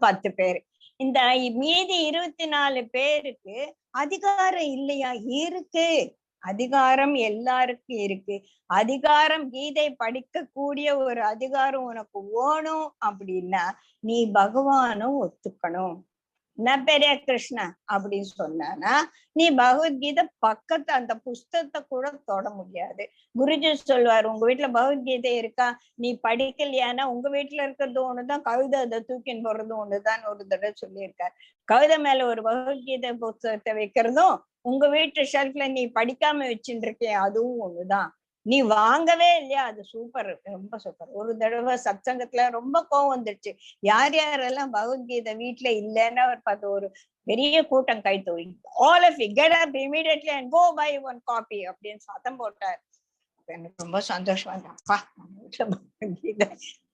10 பேர். இந்த மீதி 24 பேருக்கு அதிகாரம் இல்லையா? இருக்கு. அதிகாரம் எல்லாருக்கும் இருக்கு. அதிகாரம், கீதை படிக்க கூடிய ஒரு அதிகாரம் உனக்கு வேணும் அப்படின்னா நீ பகவானும் ஒத்துக்கணும். ந பெரிய கிருஷ்ணா அப்படின்னு சொன்னானா நீ பகவத்கீதை பக்கத்து அந்த புஸ்தகத்தை கூட தொட முடியாது. குருஜி சொல்வாரு, உங்க வீட்டுல பகவத்கீதை இருக்கா, நீ படிக்கலையானா உங்க வீட்டுல இருக்கிறது ஒண்ணுதான், கவிதை அதை தூக்கின்னு போறது ஒண்ணுதான் ஒரு தடவை சொல்லியிருக்காரு. கவிதை மேல ஒரு பகவத்கீதை புஸ்தகத்தை வைக்கிறதும் உங்க வீட்டு ஷெல்ஃப்ல நீ படிக்காம வச்சுட்டு இருக்கே அதுவும் ஒண்ணுதான். நீ வாங்கவே இல்லையா, அது சூப்பர், ரொம்ப சூப்பர். ஒரு தடவை சத்சங்கத்துல ரொம்ப கோவம் வந்துருச்சு. யார் யாரெல்லாம் பகவத்கீதை வீட்டுல இல்லைன்னு அவர் பார்த்து ஒரு பெரிய கூட்டம் கைத்து, all of you get up immediately and go buy one copy அப்படின்னு சத்தம் போட்டார். எனக்கு ரொம்ப சந்தோஷமா இருந்தது, அப்பா நம்ம வீட்டுல பகவத்கீதை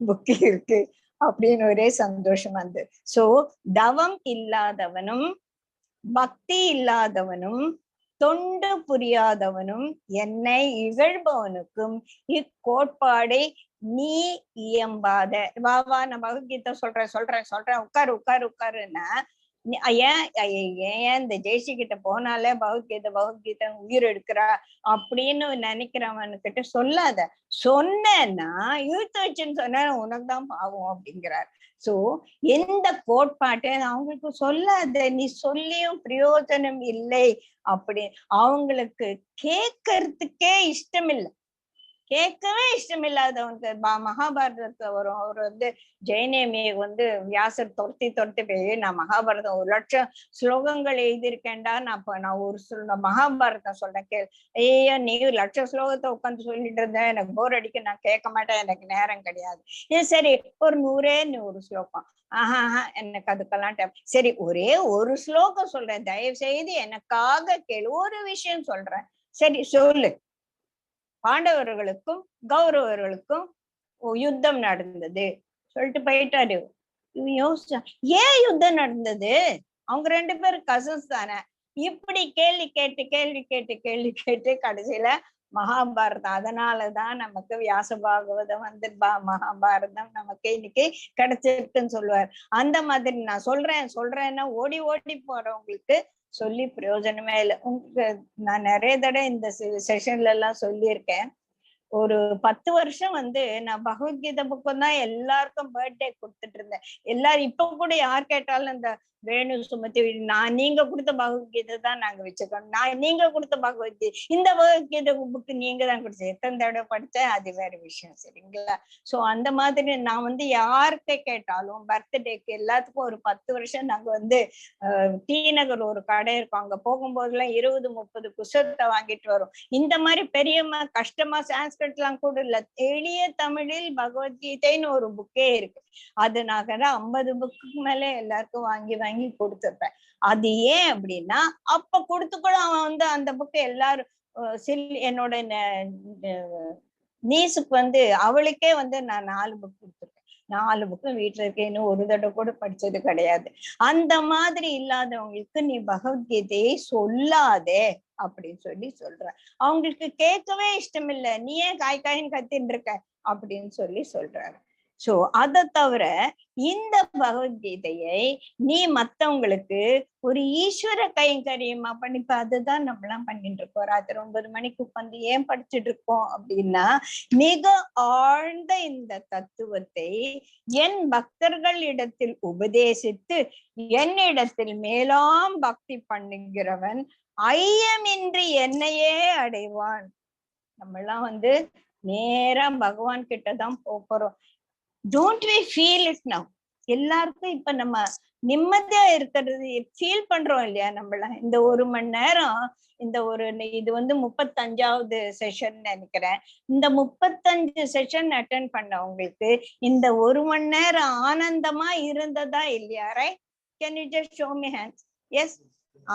புக் இருக்கு அப்படின்னு ஒரே சந்தோஷமா இருந்தது. சோ தவம் இல்லாதவனும் பக்தி இல்லாதவனும் தொண்டு புரியாதவனும் என்னை இகழ்பவனுக்கும் இக்கோட்பாடை நீ இயம்பாத. வா வா நான் பகவத்கீதை சொல்றேன் உட்காருன்னா ஏன் இந்த ஜெய்சி கிட்ட போனாலே பகவத்கீதை உயிர் எடுக்கிறா அப்படின்னு நினைக்கிறவனுக்கிட்ட சொல்லாத. சொன்னா யூத் வச்சுன்னு சொன்ன உனக்கு தான் பாவம் அப்படிங்கிறார். சோ எந்த கோட்பாட்டை அவங்களுக்கு சொல்லாத, நீ சொல்லியும் பிரயோஜனம் இல்லை அப்படி. அவங்களுக்கு கேட்கறதுக்கே இஷ்டம் இல்லை, கேட்கவே இஷ்டம் இல்லாதவனுக்கு மகாபாரதத்தை வரும். அவர் ஜெயநேமியை வியாசர் துரத்தி போய், நான் மகாபாரதம் 1,00,000 ஸ்லோகங்கள் எழுதியிருக்கேன்டா, நான் ஒரு மகாபாரதம் சொல்றேன் கேள். ஐயோ நீ 1,00,000 ஸ்லோகத்தை உட்காந்து சொல்லிட்டு இருந்தேன், எனக்கு போர் அடிக்க, நான் கேட்க மாட்டேன், எனக்கு நேரம் கிடையாது. சரி ஒரு 100 ஸ்லோகம், எனக்கு அதுக்கெல்லாம் சரி ஒரே ஒரு ஸ்லோகம் சொல்றேன், தயவு செய்து எனக்காக கேளு, ஒரு விஷயம் சொல்றேன், சரி சொல்லு. பாண்டவர்களுக்கும் கௌரவர்களுக்கும் யுத்தம் நடந்தது சொல்லிட்டு போயிட்டாரு. யோசிச்சா ஏன் யுத்தம் நடந்தது, அவங்க 2 பேரும் கசின்ஸ் தானே. இப்படி கேள்வி கேட்டு கடைசியில மகாபாரதம். அதனாலதான் நமக்கு வியாச பாகவதம் மகாபாரதம் நமக்கு இன்னைக்கு கிடைச்சிருக்குன்னு சொல்லுவார். அந்த மாதிரி நான் சொல்றேன்னா ஓடி போறவங்களுக்கு சொல்லி பிரயோஜனமே இல்லை. நான் நிறைய தடவை இந்த செஷன்ல எல்லாம் சொல்லியிருக்கேன். ஒரு 10 வருஷம் நான் பகவத்கீதை புக்கம் தான் எல்லாருக்கும் பர்த்டே கொடுத்துட்டு இருந்தேன். எல்லாரும் இப்ப கூட யார் கேட்டாலும் இந்த வேணு சுமதி நீங்க கொடுத்த பகவத்கீதை தான் நாங்க வச்சுக்கோம், நீங்க கொடுத்த பகவத்கீதை, இந்த பகவத்கீதை புக்கு நீங்க தான் கொடுத்த, எத்தனை தடவை படிச்சேன் அது வேற விஷயம், சரிங்களா? சோ அந்த மாதிரி நான் யார்கிட்ட கேட்டாலும் பர்த்டேக்கு எல்லாத்துக்கும் ஒரு 10 வருஷம் நாங்க டி நகர் ஒரு கடை இருக்கும், அங்க போகும்போதெல்லாம் 20-30 புத்தகத்தை வாங்கிட்டு வரும். இந்த மாதிரி பெரியம்மா கஷ்டமா சான்ஸ்கிரிட் எல்லாம் கூட இல்ல, எளிய தமிழில் பகவத்கீதைன்னு ஒரு புக்கே இருக்கு. அது நான் 50 புக்கு மேல எல்லாருக்கும் வாங்கி கொடுத்துருப்பேன். அது ஏன் அப்படின்னா அப்ப கொடுத்து கூட அவன் அந்த புக்கு எல்லாரும் என்னோட நீசுக்கு அவளுக்கே நான் 4 புக் கொடுத்துருக்கேன். 4 புக்கும் வீட்டுல இருக்கேன்னு ஒரு தடவை கூட படிச்சது கிடையாது. அந்த மாதிரி இல்லாதவங்களுக்கு நீ பகவத்கீதையை சொல்லாதே அப்படின்னு சொல்ற. அவங்களுக்கு கேட்கவே இஷ்டம் இல்லை, நீ ஏன் காய்ன்னு கத்தின்னு இருக்க அப்படின்னு சொல்றாரு. சோ அதை தவிர இந்த பகவத்கீதையை நீ மத்தவங்களுக்கு ஒரு ஈஸ்வர கைங்கரியமா பண்ணிப்ப. அதுதான் நம்மளாம் பண்ணிட்டு இருக்கோம். ராத்திரி 9 மணிக்கு உட்காந்து ஏன் படிச்சுட்டு இருக்கோம் அப்படின்னா, மிக ஆழ்ந்த இந்த தத்துவத்தை என் பக்தர்கள் இடத்தில் உபதேசித்து என்னிடத்தில் மேலாம் பக்தி பண்ணுகிறவன் ஐயமின்றி என்னையே அடைவான். நம்மெல்லாம் நேரா பகவான் கிட்டதான் போறோம். Don't we feel it now? எல்லாருக்கும் இப்ப நம்ம நிம்மதியா இருக்கிறது ஃபீல் பண்றோம் இல்லையா? நம்மள இந்த 1 மணி நேரம் இந்த இது 35வது செஷன் நினைக்கிறேன். இந்த 35 செஷன் அட்டென்ட் பண்ணவங்களுக்கு இந்த 1 மணி நேரம் ஆனந்தமா இருந்ததா இல்லையா? Right? Can you just show me hands? Yes,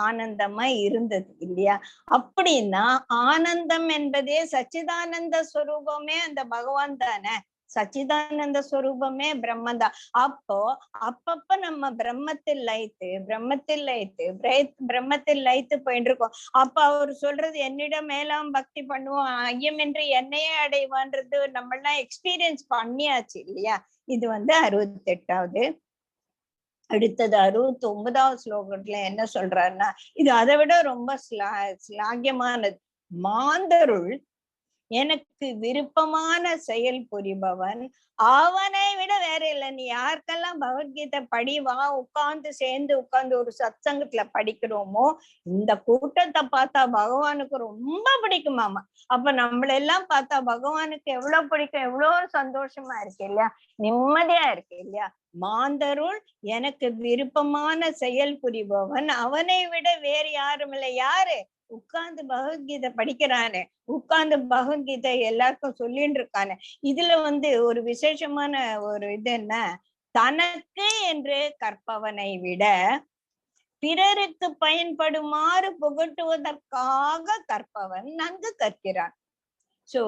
ஆனந்தமா இருந்தது இல்லையா? அப்படின்னா ஆனந்தம் என்பதே சச்சிதானந்த ஸ்வரூபமே அந்த பகவான் தானே. சச்சிதானந்த ஸ்வரூபமே பிரம்மந்தான். அப்பப்ப நம்ம பிரம்மத்தில் லயித்து போயிட்டு இருக்கோம். அப்ப அவர் சொல்றது என்னிடம் மேலாம் பக்தி பண்ணுவோம் ஐயம் என்று என்னையே அடைவான்றது நம்ம எல்லாம் எக்ஸ்பீரியன்ஸ் பண்ணியாச்சு இல்லையா? இது 68வது. அடுத்தது 69வது ஸ்லோகத்துல என்ன சொல்றாருன்னா, இது அதை விட ரொம்ப ஸ்லாகியமானது. மாந்தருள் எனக்கு விருப்பமான செயல் புரிபவன் அவனை விட வேற இல்லை. நீ யாருக்கெல்லாம் பகவத்கீதை படி வா, சேர்ந்து உட்கார்ந்து ஒரு சத்சங்கத்துல படிக்கிறோமோ, இந்த கூட்டத்தை பார்த்தா பகவானுக்கு ரொம்ப பிடிக்குமாமா. அப்ப நம்மளெல்லாம் பார்த்தா பகவானுக்கு எவ்வளவு பிடிக்கும், எவ்வளவு சந்தோஷமா இருக்கு இல்லையா, நிம்மதியா இருக்கு இல்லையா. மாந்தருள் எனக்கு விருப்பமான செயல் புரிபவன் அவனை விட வேறு யாரும் இல்லை. யாரு? உட்கார்ந்து பகவத்கீதை படிக்கிறானே, உட்கார்ந்து பகவத்கீதை எல்லாருக்கும் சொல்லிட்டு இருக்கானே. இதுல ஒரு விசேஷமான ஒரு இது என்ன, தனக்கு என்று கற்பவனை விட பிறருக்கு பயன்படுமாறு புகட்டுவதற்காக கற்பவன் நன்கு கற்கிறான். சோ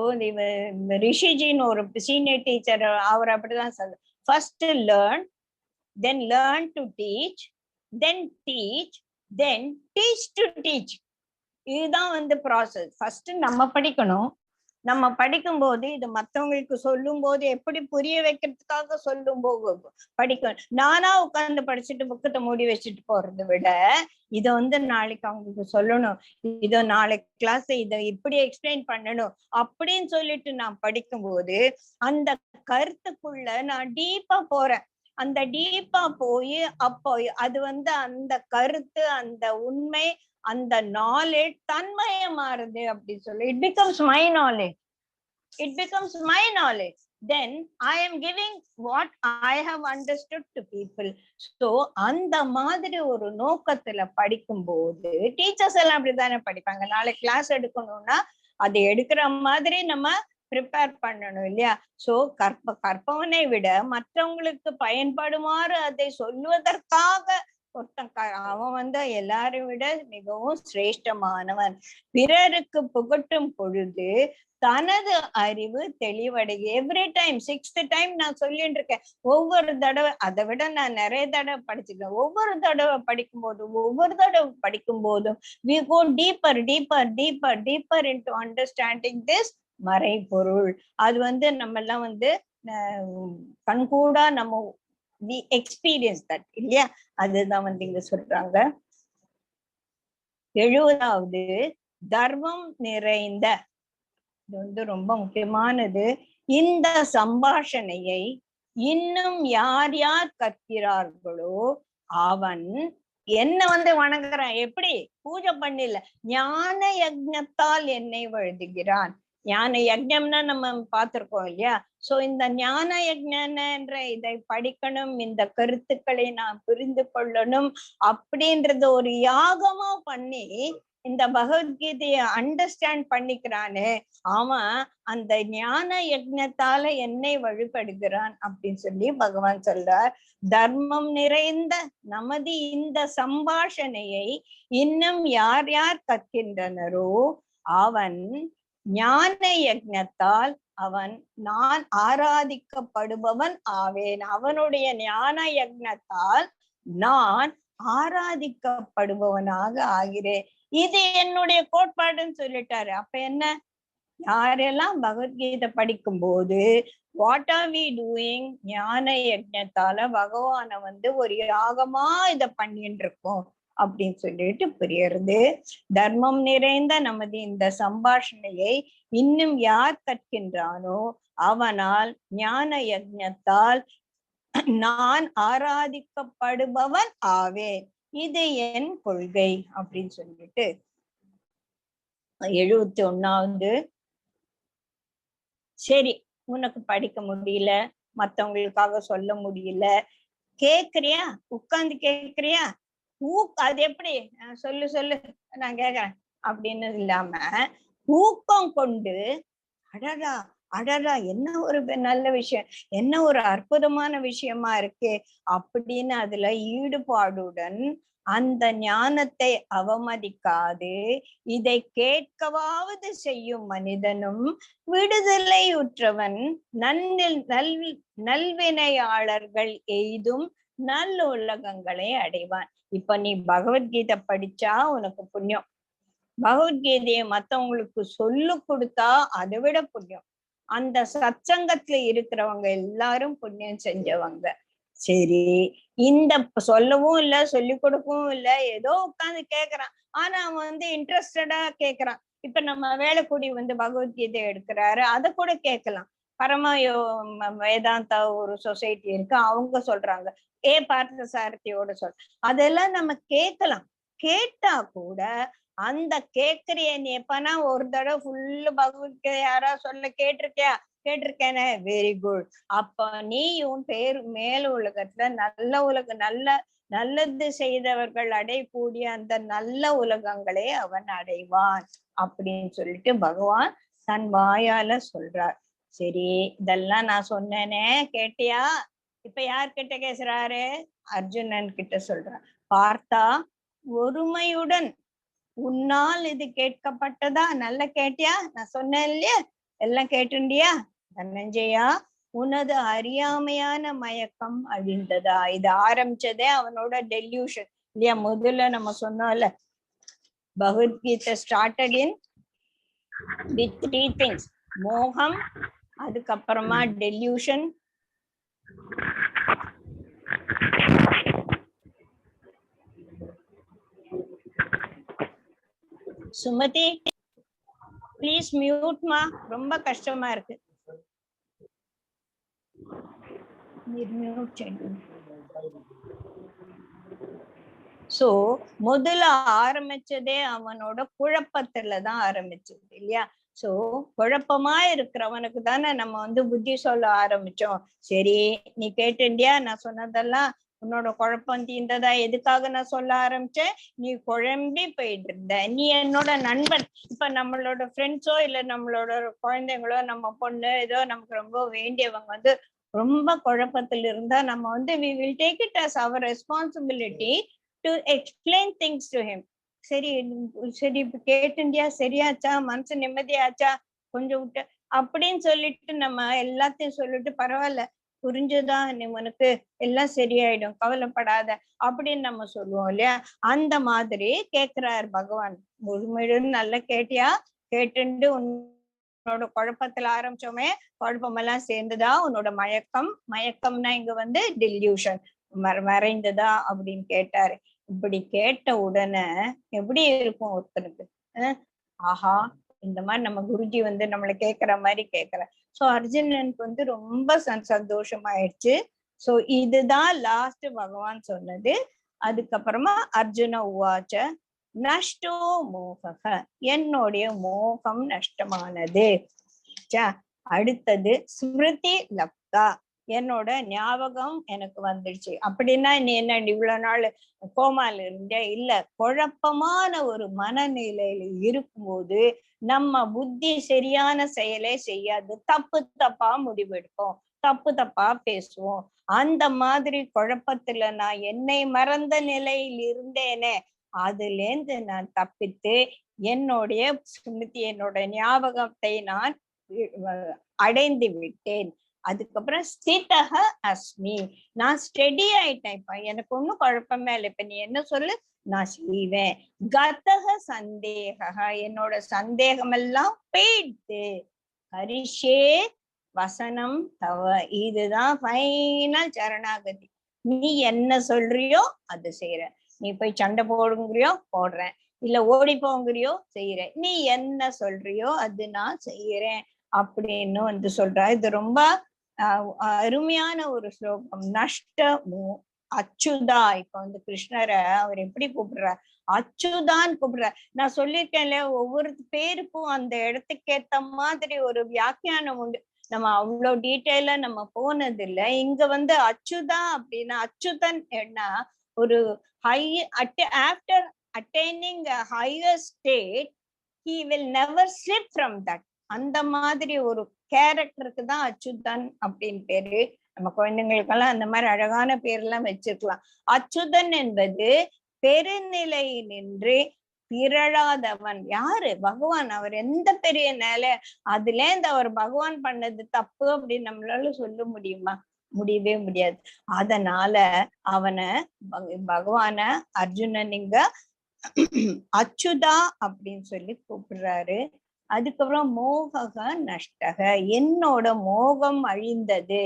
ரிஷிஜின்னு ஒரு சீனியர் டீச்சர், அவர் அப்படிதான் சொல்ற, first learn, then learn to teach, then teach, then teach to teach. இதுதான் ப்ராசஸ். ஃபர்ஸ்ட் நம்ம படிக்கணும். நம்ம படிக்கும் போது இது மத்தவங்களுக்கு சொல்லும் போது எப்படி புரிய வைக்கிறதுக்காக சொல்லும் போது படிக்கணும். நானா உட்கார்ந்து படிச்சுட்டு புக்கத்தை மூடி வச்சுட்டு போறதை விட இதை நாளைக்கு அவங்களுக்கு சொல்லணும், இதை நாளைக்கு கிளாஸ் இதை இப்படி எக்ஸ்பிளைன் பண்ணணும் அப்படின்னு சொல்லிட்டு நான் படிக்கும்போது அந்த கருத்துக்குள்ள நான் டீப்பா போறேன். அந்த டீப்பா போய் அப்போ அது அந்த கருத்து, அந்த உண்மை, அந்த நாலேஜ் தன்மயமாறுது அப்படின்னு சொல்லி it becomes my knowledge. It becomes my knowledge. Then I am giving what I have understood to people. So அந்த மாதிரி ஒரு நோக்கத்துல படிக்கும் போது டீச்சர்ஸ் எல்லாம் அப்படித்தானே படிப்பாங்க. நாளை கிளாஸ் எடுக்கணும்னா அதை எடுக்கிற மாதிரி நம்ம ப்ரிப்பேர் பண்ணணும் இல்லையா. சோ கற்பவனை விட மற்றவங்களுக்கு பயன்படுமாறு அதை சொல்லுவதற்காக ஒருத்தன் அவன் எல்லாரும் விட மிகவும் சிரேஷ்டமானவன். பிறருக்கு புகட்டும் பொழுது தனது அறிவு தெளிவடைது. எவ்ரி டைம் 6th டைம் நான் சொல்லிட்டு இருக்கேன். ஒவ்வொரு தடவை, அதை விட நான் நிறைய தடவை படிச்சுக்கிறேன். ஒவ்வொரு தடவை படிக்கும் போதும் we go deeper into understanding this மறைபொருள். அது நம்ம எல்லாம் கண்கூடா நம்ம we experience that இல்லையா. அதுதான் இங்க சொல்றாங்க. 70வது தர்மம் நிறைந்த, இது ரொம்ப முக்கியமானது. இந்த சம்பாஷணையை இன்னும் யார் யார் கற்கிறார்களோ அவன் என்ன வணங்குறான். எப்படி? பூஜை பண்ணல, ஞான யஜ்ஞத்தால் என்னை வழுதுகிறான். ஞான யஜ்ஞம்னா நம்ம பார்த்திருக்கோம் இல்லையா. சோ இந்த ஞான யஜ்ஞன்ற இதை படிக்கணும், இந்த கருத்துக்களை நான் புரிந்து கொள்ளணும் அப்படின்றது ஒரு யாகமா பண்ணி இந்த பகவத்கீதைய அண்டர்ஸ்டாண்ட் பண்ணிக்கிறானே, அவன் அந்த ஞான யஜ்ஞத்தால என்னை வழிபடுகிறான் அப்படின்னு சொல்லி பகவான் சொல்றார். தர்மம் நிறைந்த நமது இந்த சம்பாஷணையை இன்னும் யார் யார் கற்கின்றனரோ அவன் ஞான யஜ்ஞத்தால் அவன் நான் ஆராதிக்கப்படுபவன் ஆவேன். அவனுடைய ஞான யஜ்ஞத்தால் நான் ஆராதிக்கப்படுபவனாக ஆகிறேன். இது என்னுடைய கோட்பாடுன்னு சொல்லிட்டாரு. அப்ப என்ன, யாரெல்லாம் பகவத்கீதை படிக்கும் போது வாட் ஆர் வி டூயிங், ஞான யஜ்ஞத்தால பகவான ஒரு யாகமா இத பண்ணிட்டு இருக்கோம் அப்படின்னு சொல்லிட்டு புரியுறது. தர்மம் நிறைந்த நமது இந்த சம்பாஷணையை இன்னும் யார் கற்கின்றானோ அவனால் ஞான யஜ்ஞத்தால் நான் ஆராதிக்கப்படுபவன் ஆவேன். இது என் கொள்கை அப்படின்னு சொல்லிட்டு 71வது. சரி, உனக்கு படிக்க முடியல, மத்தவங்களுக்காக சொல்ல முடியல, கேக்குறியா, உட்கார்ந்து கேக்குறியா, அது எப்படி சொல்லு நான் கேக்குறேன் அப்படின்னு இல்லாம ஊக்கம் கொண்டு அடடா என்ன ஒரு நல்ல விஷயம், என்ன ஒரு அற்புதமான விஷயமா இருக்கு அப்படின்னு அதுல ஈடுபாடுடன் அந்த ஞானத்தை அவமதிக்காது இதை கேட்கவாவது செய்யும் மனிதனும் விடுதலை உற்றவன் நல்வினையாளர்கள் எய்தும் நல்ல உலகங்களை அடைவான். இப்ப நீ பகவத்கீதை படிச்சா உனக்கு புண்ணியம், பகவத்கீதையை மத்தவங்களுக்கு சொல்லு கொடுத்தா அதை விட புண்ணியம். அந்த சத்சங்கத்துல இருக்கிறவங்க எல்லாரும் புண்ணியம் செஞ்சவங்க. சரி, இந்த சொல்லவும் இல்ல, சொல்லி கொடுக்கவும் இல்ல, ஏதோ உட்கார்ந்து கேக்குறான். ஆனா அவன் வந்து இன்ட்ரெஸ்டடா கேக்குறான். இப்ப நம்ம வேலைக்குடி வந்து பகவத்கீதை எடுக்கிறாரு, அத கூட கேட்கலாம். பரமயோ வேதாந்தா ஒரு சொசைட்டி இருக்கு, அவங்க சொல்றாங்க. பார்த்த சாரதியோட அதெல்லாம் நம்ம கேட்கலாம். கேட்டா கூட அந்த கேக்குறிய நீ எப்பனா ஒரு தடவை ஃபுல்லு பகவத்கீதை யாரா சொல்ல கேட்டிருக்கியா? கேட்டிருக்கேனே, வெரி குட். அப்ப நீயும் மேல் உலகத்துல நல்லது செய்தவர்கள் அடையக்கூடிய அந்த நல்ல உலகங்களே அவன் அடைவான் அப்படின்னு சொல்லிட்டு பகவான் தன் வாயால சொல்றார். சரி, இதெல்லாம் நான் சொன்னேனே, கேட்டியா? இப்ப யார்கிட்ட பேசுறாரு? அர்ஜுனன் கிட்ட சொல்றார். பார்த்தா, ஒருமையுடன் உன்னால் இது கேட்கப்பட்டதா? நல்லா கேட்டியா? நான் சொன்னேன் இல்லையா? எல்லாம் கேட்டுண்டியா? தன்னஞ்சயா, உனது அறியாமையான மயக்கம் அழிந்ததா? இது ஆரம்பிச்சதே அவனோட டெல்யூஷன் இல்லையா? முதல்ல நம்ம சொன்னோம்ல, Bhagavad Gita started in with 3 things: மோகம், அதுக்கப்புறமா டெல்யூஷன், சுமதி ப்ளீஸ் மியூட்மா, ரொம்ப கஷ்டமா இருக்கு. சோ முதல்ல ஆரம்பிச்சதே அவனோட குழப்பத்துலதான் ஆரம்பிச்சது இல்லையா? சோ குழப்பமா இருக்கிறவனுக்கு தானே நம்ம வந்து புத்தி சொல்ல ஆரம்பிச்சோம். சரி, நீ கேட்டுண்டியா? நான் சொன்னதெல்லாம் உன்னோட குழப்பம் தீர்ந்ததா? எதுக்காக நான் சொல்ல ஆரம்பிச்சேன்? நீ குழம்பி போயிட்டு இருந்த. நீ என்னோட நண்பன். இப்ப நம்மளோட ஃப்ரெண்ட்ஸோ இல்ல நம்மளோட குழந்தைங்களோ, நம்ம பொண்ணு ஏதோ நமக்கு ரொம்ப வேண்டியவங்க வந்து ரொம்ப குழப்பத்தில் இருந்தா நம்ம வந்து we will take it as our responsibility to explain things to him. சரி சரி, இப்ப கேட்டுண்டியா? சரியாச்சா? மனசு நிம்மதியாச்சா? கொஞ்சம் விட்டு அப்படின்னு சொல்லிட்டு நம்ம எல்லாத்தையும் சொல்லிட்டு, பரவாயில்ல புரிஞ்சுதா நீ, உனக்கு எல்லாம் சரியாயிடும், கவலைப்படாத அப்படின்னு நம்ம சொல்லுவோம் இல்லையா? அந்த மாதிரி கேக்குறார் பகவான். முழுமையுடன் நல்லா கேட்டியா? கேட்டுண்டு உன்னோட குழப்பத்துல ஆரம்பிச்சோமே, குழப்பமெல்லாம் சேர்ந்துதா உன்னோட மயக்கம்னா இங்க வந்து டெல்யூஷன் மறைந்ததா அப்படின்னு கேட்டாரு. இப்படி கேட்ட உடனே எப்படி இருக்கும் ஒருத்தனுக்கு? ஆஹா, இந்த மாதிரி நம்ம குருஜி வந்து நம்மளை கேக்குற மாதிரி கேக்குற. சோ அர்ஜுனனுக்கு வந்து ரொம்ப சந்தோஷமாயிடுச்சு. சோ இதுதான் லாஸ்ட் பகவான் சொன்னது. அதுக்கப்புறமா அர்ஜுன உவாச்ச நஷ்டோ மோக, என்னுடைய மோகம் நஷ்டமானது. அடுத்தது ஸ்மிருதி லப்தா, என்னோட ஞாபகம் எனக்கு வந்துடுச்சு. அப்படின்னா நீ என்ன இவ்வளவு நாள் கோமால இருந்த? இல்ல, குழப்பமான ஒரு மனநிலையில இருக்கும்போது நம்ம புத்தி சரியான செயலை செய்யாது, தப்பா முடிவெடுப்போம், தப்பா பேசுவோம். அந்த மாதிரி குழப்பத்துல நான் என்னை மறந்த நிலையில் இருந்தேனே, அதுல இருந்து நான் தப்பித்து என்னுடைய ஸ்மிருதி, என்னோட ஞாபகத்தை நான் அடைந்து விட்டேன். அதுக்கப்புறம் ஸ்திதஹ அஸ்மி, நான் ஸ்டெடி ஆயிட்டேன். இப்ப எனக்கு ஒண்ணும் குழப்பமே இல்லை. இப்ப நீ என்ன சொல்லு, நான் செய்வேன். கதஹ சந்தேக, என்னோட சந்தேகம் எல்லாம் போயிடுத்து. ஹரிஷே வசனம் தவ, இதுதான் ஃபைனல் சரணாகதி. நீ என்ன சொல்றியோ அது செய்யற. நீ போய் சண்டை போடுங்கிறியோ போடுறேன், இல்ல ஓடி போங்கிறியோ செய்யறேன். நீ என்ன சொல்றியோ அது நான் செய்யறேன் அப்படின்னு வந்து சொல்றா. இது ரொம்ப அருமையான ஒரு ஸ்லோகம். நஷ்டமோ அச்சுதா. இப்ப வந்து கிருஷ்ணரை அவர் எப்படி கூப்பிடுறார்? அச்சுதான்னு கூப்பிடுறார். நான் சொல்லியிருக்கேன்ல, ஒவ்வொரு பேருக்கும் அந்த இடத்துக்கு ஏத்த மாதிரி ஒரு வியாக்கியானம் உண்டு. நம்ம அவ்வளவு டீட்டெயிலா நம்ம போனது இல்லை. இங்க வந்து அச்சுதா அப்படின்னா, அச்சுதன் என்ன, ஒரு high after attaining a higher state he will never slip from that. அந்த மாதிரி ஒரு கேரக்டருக்கு தான் அச்சுதன் அப்படின்னு பேரு. நம்ம குழந்தைங்களுக்கெல்லாம் அந்த மாதிரி அழகான பேர்லாம் வச்சிருக்கலாம். அச்சுதன் என்பது பெருநிலை நின்று பிறழாதவன். யாரு? பகவான். அவர் எந்த பெரிய நிலை, அதுல இருந்து அவர் பகவான் பண்ணது தப்பு அப்படின்னு நம்மளால சொல்ல முடியுமா? முடியவே முடியாது. அதனால அவனை பகவான அர்ஜுனன் இங்க அச்சுதா அப்படின்னு சொல்லி கூப்பிடுறாரு. அதுக்கப்புறம் மோக நஷ்டக, என்னோட மோகம் அழிந்தது.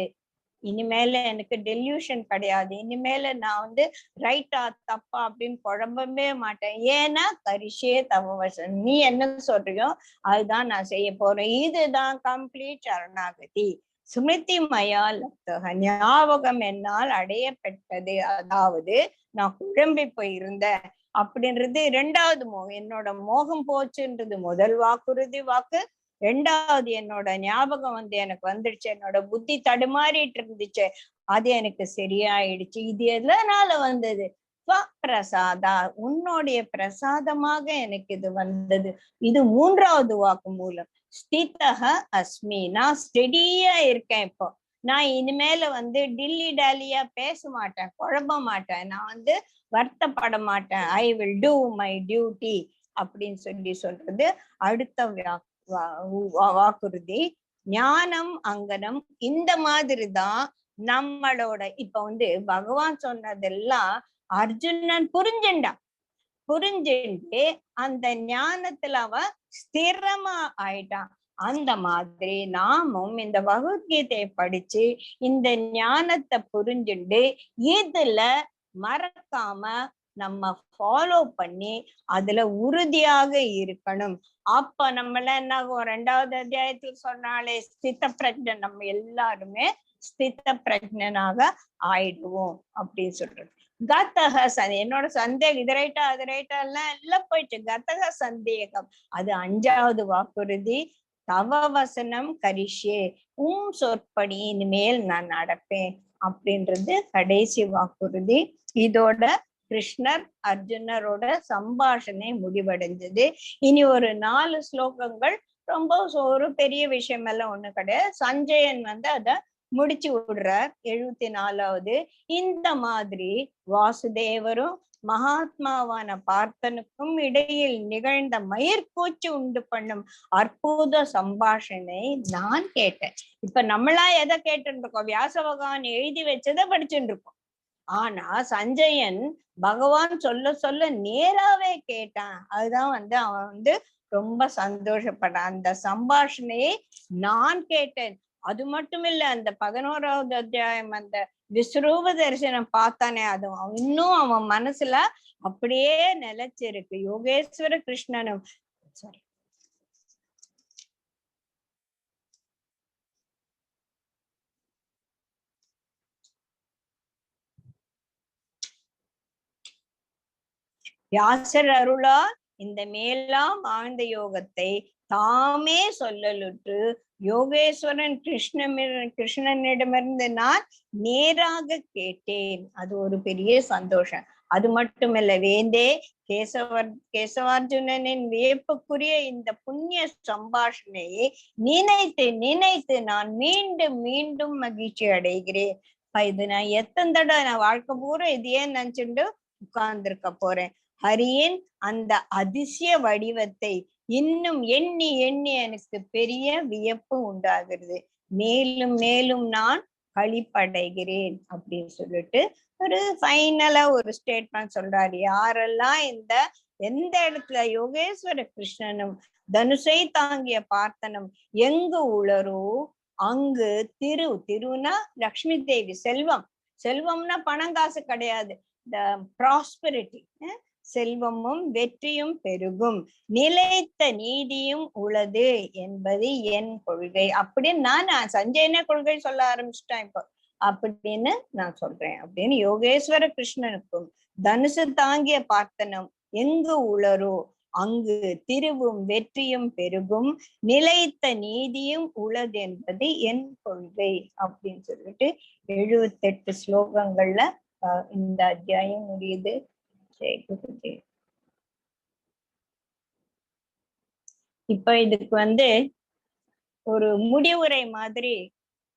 இனிமேல எனக்கு டெல்யூஷன் கிடையாது. இனிமேல நான் வந்து ரைட்டா தப்பா அப்படின்னு குழம்பவே மாட்டேன். ஏன்னா கரிஷே தவவசம், நீ என்ன சொல்றியோ அதுதான் நான் செய்ய போறேன். இதுதான் கம்ப்ளீட் சரணாகதி. சுமிருதி மயா லப்தக, ஞாபகம் என்னால் அடையப்பட்டது. அதாவது நான் குழம்பி போயிருந்தேன் அப்படின்றது இரண்டாவது மோகம். என்னோட மோகம் போச்சுன்றது முதல் வாக்குறுதி வாக்கு. ரெண்டாவது என்னோட ஞாபகம் வந்து எனக்கு வந்துடுச்சு, என்னோட புத்தி தடுமாறிட்டு இருந்துச்சு, அது எனக்கு சரியாயிடுச்சு. இது எதனால வந்தது? பிரசாதா, உன்னுடைய பிரசாதமாக எனக்கு இது வந்தது. இது மூன்றாவது வாக்கு மூலம். ஸ்திதக அஸ்மி, நான் ஸ்டெடியா இருக்கேன். இப்போ நான் இனிமேல வந்து டில்லி டாலியா பேச மாட்டேன், குழம்ப மாட்டேன், நான் வந்து வருத்தப்பட மாட்டேன். I will do my duty அப்படின்னு சொல்றது அடுத்த வாக்குறுதி. ஞானம் அங்கனம். இந்த மாதிரிதான் நம்மளோட இப்ப வந்து பகவான் சொன்னதெல்லாம் அர்ஜுனன் புரிஞ்சுண்டான். புரிஞ்சுட்டு அந்த ஞானத்துல அவன் ஸ்திரமா ஆயிட்டான். அந்த மாதிரி நாமும் இந்த பகவத்கீதையை படிச்சு இந்த ஞானத்தை புரிஞ்சுண்டு இதுல மறக்காம நம்ம ஃபாலோ பண்ணி அதுல உறுதியாக இருக்கணும். அப்ப நம்மள என்ன ரெண்டாவது அத்தியாயத்தில் சொன்னாலே ஸ்தித பிரஜன், நம்ம எல்லாருமே ஸ்தித பிரஜனாக ஆயிடுவோம் அப்படின்னு சொல்றது. கதக என்னோட சந்தேகம், இது ரைட்டா அது ரைட்டா எல்லாம் போயிடுச்சு. கதக சந்தேகம், அது அஞ்சாவது வாக்குறுதி. தவ வசனம் கரிஷே, சொற்படி இனிமேல் நான் நடப்பேன் அப்படின்றது கடைசி வாக்குறுதி. இதோட கிருஷ்ணர் அர்ஜுனரோட சம்பாஷணை முடிவடைஞ்சது. இனி ஒரு 4 ஸ்லோகங்கள், ரொம்ப ஒரு பெரிய விஷயம் எல்லாம் ஒண்ணு கிடையாது. சஞ்சயன் வந்து அத முடிச்சு விடுறார் 74வது. இந்த மாதிரி வாசுதேவரும் மகாத்மாவான பார்த்தனுக்கும் இடையில் நிகழ்ந்த மயிர்கூச்சு உண்டு பண்ணும் அற்புத சம்பாஷணை நான் கேட்டேன். இப்ப நம்மளா எதை கேட்டு இருக்கோம்? வியாச பகவான் எழுதி வச்சதை படிச்சுட்டு இருக்கோம். ஆனா சஞ்சயன் பகவான் சொல்ல சொல்ல நேராவே கேட்டான். அதுதான் வந்து அவன் வந்து ரொம்ப சந்தோஷப்படான். அந்த சம்பாஷணையை நான் கேட்டேன். அது மட்டும் இல்ல, அந்த 11வது அத்தியாயம் அந்த விஸ்வரூப தரிசனம் பார்த்தானே, அது இன்னும் அவன் மனசுல அப்படியே நிலைச்சிருக்கு. யோகேஸ்வர கிருஷ்ணனும் சாரி வியாசர் அருளால் இந்த மேலாம் ஆழ்ந்த யோகத்தை தாமே சொல்லலுற்று யோகேஸ்வரன் கிருஷ்ணனிடமிருந்து நான் நேராக கேட்டேன். அது ஒரு பெரிய சந்தோஷம். அது மட்டுமல்ல, வேந்தே கேசவார்ஜுனனின் வியப்புக்குரிய இந்த புண்ணிய சம்பாஷணையை நினைத்து நினைத்து நான் மீண்டும் மீண்டும் மகிழ்ச்சி அடைகிறேன். இது நான் எத்தனை தடவை நான் வாழ்க்கை பூரா இதையே நினைச்சுட்டு உட்கார்ந்திருக்க போறேன். ஹரியின் அந்த அதிசய வடிவத்தை இன்னும் எண்ணி எண்ணி எனக்கு பெரிய வியப்பு உண்டாகிறது. மேலும் மேலும் நான் களிப்படைகிறேன் அப்படின்னு சொல்லிட்டு ஒரு ஃபைனலா ஒரு ஸ்டேட்மெண்ட் சொல்றாரு. யாரெல்லாம் எந்த இடத்துல யோகேஸ்வர கிருஷ்ணனும் தனுஷை தாங்கிய பார்த்தனும் எங்கு உளரோ அங்கு திருனா லக்ஷ்மி தேவி, செல்வம்னா பணம் காசு கிடையாது, இந்த ப்ராஸ்பெரிட்டி, செல்வமும் வெற்றியும் பெருகும், நிலைத்த நீதியும் உள்ளது என்பது என் கொள்கை அப்படின்னு நான் சஞ்சயனே கொள்கை சொல்ல ஆரம்பிச்சுட்டேன் இப்போ அப்படின்னு நான் சொல்றேன் அப்படின்னு. யோகேஸ்வர கிருஷ்ணனுக்கும் தனுசு தாங்கிய பார்த்தனும் எங்கு உளரோ அங்கு திருவும் வெற்றியும் பெருகும், நிலைத்த நீதியும் உள்ளது என்பது என் கொள்கை அப்படின்னு சொல்லிட்டு 78 ஸ்லோகங்கள்ல இந்த அத்தியாயம் முடியுது. இப்ப இதுக்கு வந்து ஒரு முடிவுரை மாதிரி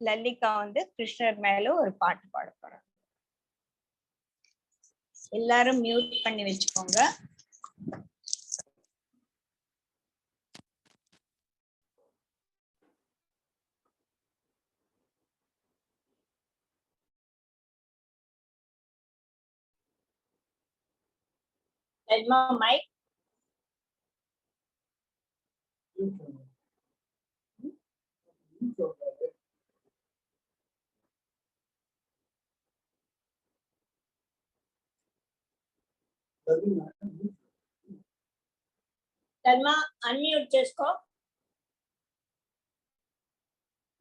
லலிகா வந்து கிருஷ்ணர் மேல ஒரு பாட்டு பாட போறாங்க. எல்லாரும் மியூட் பண்ணி வச்சுக்கோங்க. மைக் Salma, unmute చేసుకో.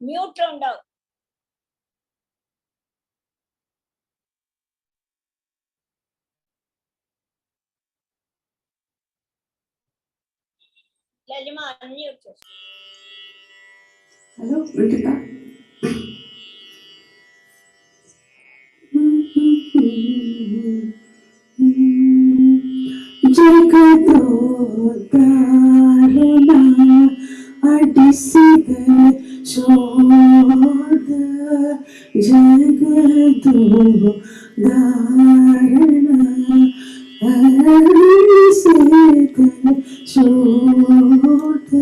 Mute ఉండవు. Salma, unmute చేసుకో. హలో వింటున్నా ಜಗದೋದ್ಧಾರಣ ಅಡಿಸಿದ ಶೋಧ ಜಗದೋದ್ಧಾರಣ ಅಡಿಸಿದ ಶೋಧ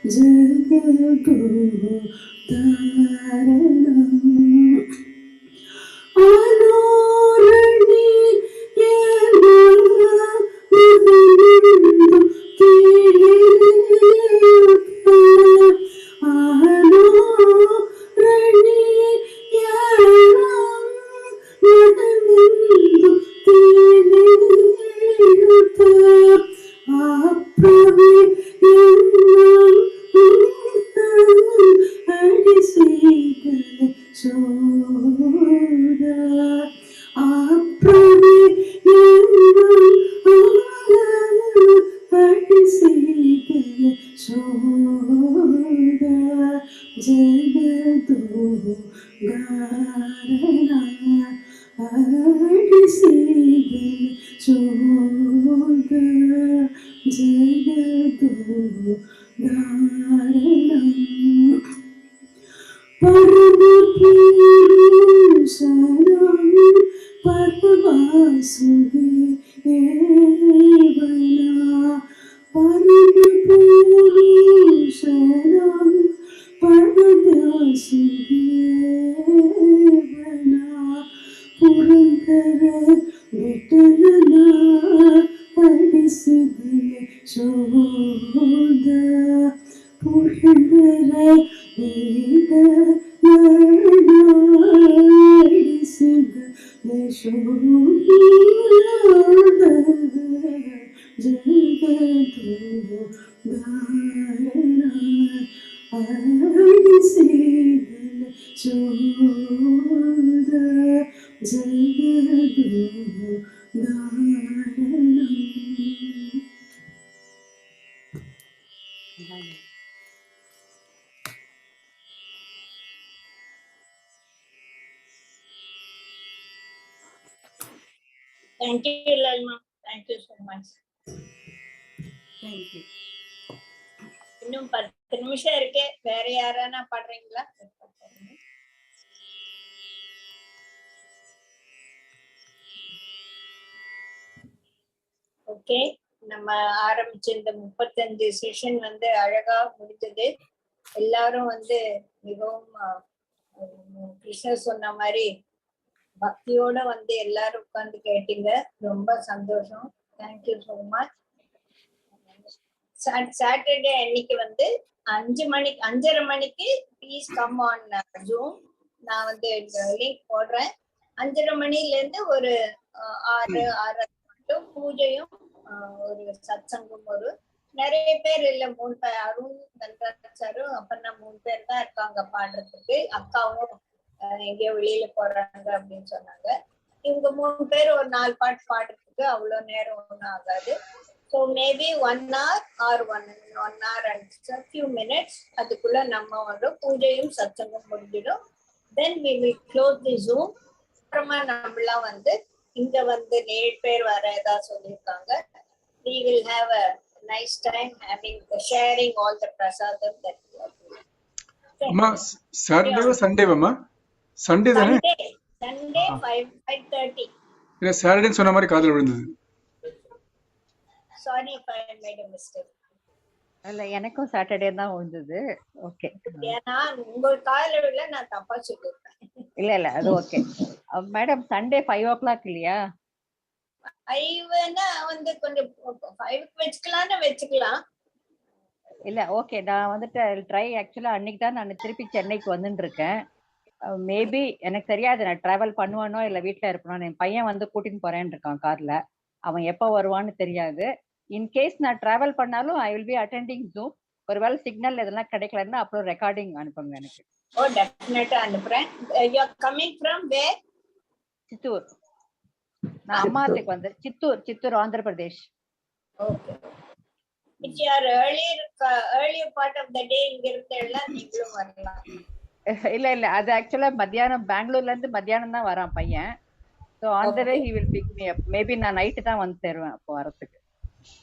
ಜಗದೋದ್ಧಾರಣ Thank you, Lalma. Thank you so much. Thank you. இன்னும் 10 நிமிஷம் இருக்கு. வேற யாரானா பாடுறீங்களா? ஓகே, நம்ம ஆரம்பிச்ச இந்த 35 செஷன் வந்து அழகா முடிஞ்சது. எல்லாரும் வந்து மிகவும் கிருஷ்ணர் சொன்ன மாதிரி பக்தியோட வந்து எல்லாரும் உட்கார்ந்து கேட்டீங்க. ரொம்ப சந்தோஷம். Thank you so much. சாட்டர்டே அன்னைக்கு வந்து 5:30 மணிக்கு ப்ளீஸ் கம் ஆன் ஜூம். நான் வந்து லிங்க் போடுறேன். 5:30 மணில இருந்து ஒரு 6 மட்டும் பூஜையும் ஒரு சத்சங்கம். ஒரு நிறைய பேர் இல்ல, 3 பேர், அருண் தன்ராஜ் சாரும் அப்பன்னா 3 பேர் தான் இருக்காங்க பாடுறதுக்கு. அக்காவும் எங்கேயோ வெளியில போறாங்க அப்படின்னு சொன்னாங்க. இவங்க 3 பேர் ஒரு 4 பாட்டு பாடுறதுக்கு அவ்வளவு நேரம் ஒண்ணும் ஆகாது. So maybe 1 hour or 1 hour and a few minutes. அதுக்குள்ள நம்ம வந்து பூஜையும் சத்சங்கம் முடிஞ்சிடும். Then we will close the Zoom. அப்புறமா நம்மளாம் வந்து இங்க வந்து 7 பேர் வர ஏதாவது சொல்லியிருக்காங்க. We will have a nice time having sharing all the prasadam that we are doing. அம்மா சாட்டர்டேவா சண்டேவாம்மா? சண்டே தானே? Sunday 5:30. இல்ல சாட்டர்டேன்னு சொன்ன மாதிரி காதுல விழுந்தது. Sorry if I made a mistake. இல்ல எனக்கும் சாட்டர்டே தான் விழுந்தது. ஓகே. ஏன்னா உங்க காதுல விழ நான் தப்பா சொல்லிருக்கேன். இல்ல அது ஓகே. மேடம் சண்டே 5 o'clock இல்லையா? 5னா வந்து கொஞ்சம் 5க்கு வச்சுக்கலாம். இல்ல ஓகே, நான் வந்துட்டு ட்ரை. ஆக்சுவலா அன்னைக்கு தான் நான் திருப்பி சென்னைக்கு வந்துட்டு இருக்கேன். மேபி எனக்கு தெரியாது நான் டிராவல் பண்ணுவானோ இல்ல வீட்டுல இருப்பேனோ. என் பையன் வந்து கூட்டின்னு போறேன்னு இருக்கான் கார்ல. அவன் எப்ப வருவான்னு தெரியாது. இன்கேஸ் நான் டிராவல் பண்ணாலும் I will be attending Zoom. ஒருவேளை சிக்னல் எதெல்லாம் கிடைக்கலன்னா அப்புறம் ரெக்கார்டிங் அனுப்புங்க எனக்கு. ஓ டெஃபினட்டா அனுப்புறேன். You are coming from where? Chittoor. நான் அம்மாத்துக்கு வந்து Chittoor Andhra Pradesh. Okay. It's your earlier part of the day இங்க இருந்தெல்லாம் நீங்களும் வரலாம். இல்ல அது ஆக்சுவலா மத்தியானம் பெங்களூர்ல இருந்து மத்தியானம் தான் வரான் பையன். So on the way he will pick me up. Maybe நான் நைட்டு தான் வந்து சேருவேன் அப்போ வரதுக்கு.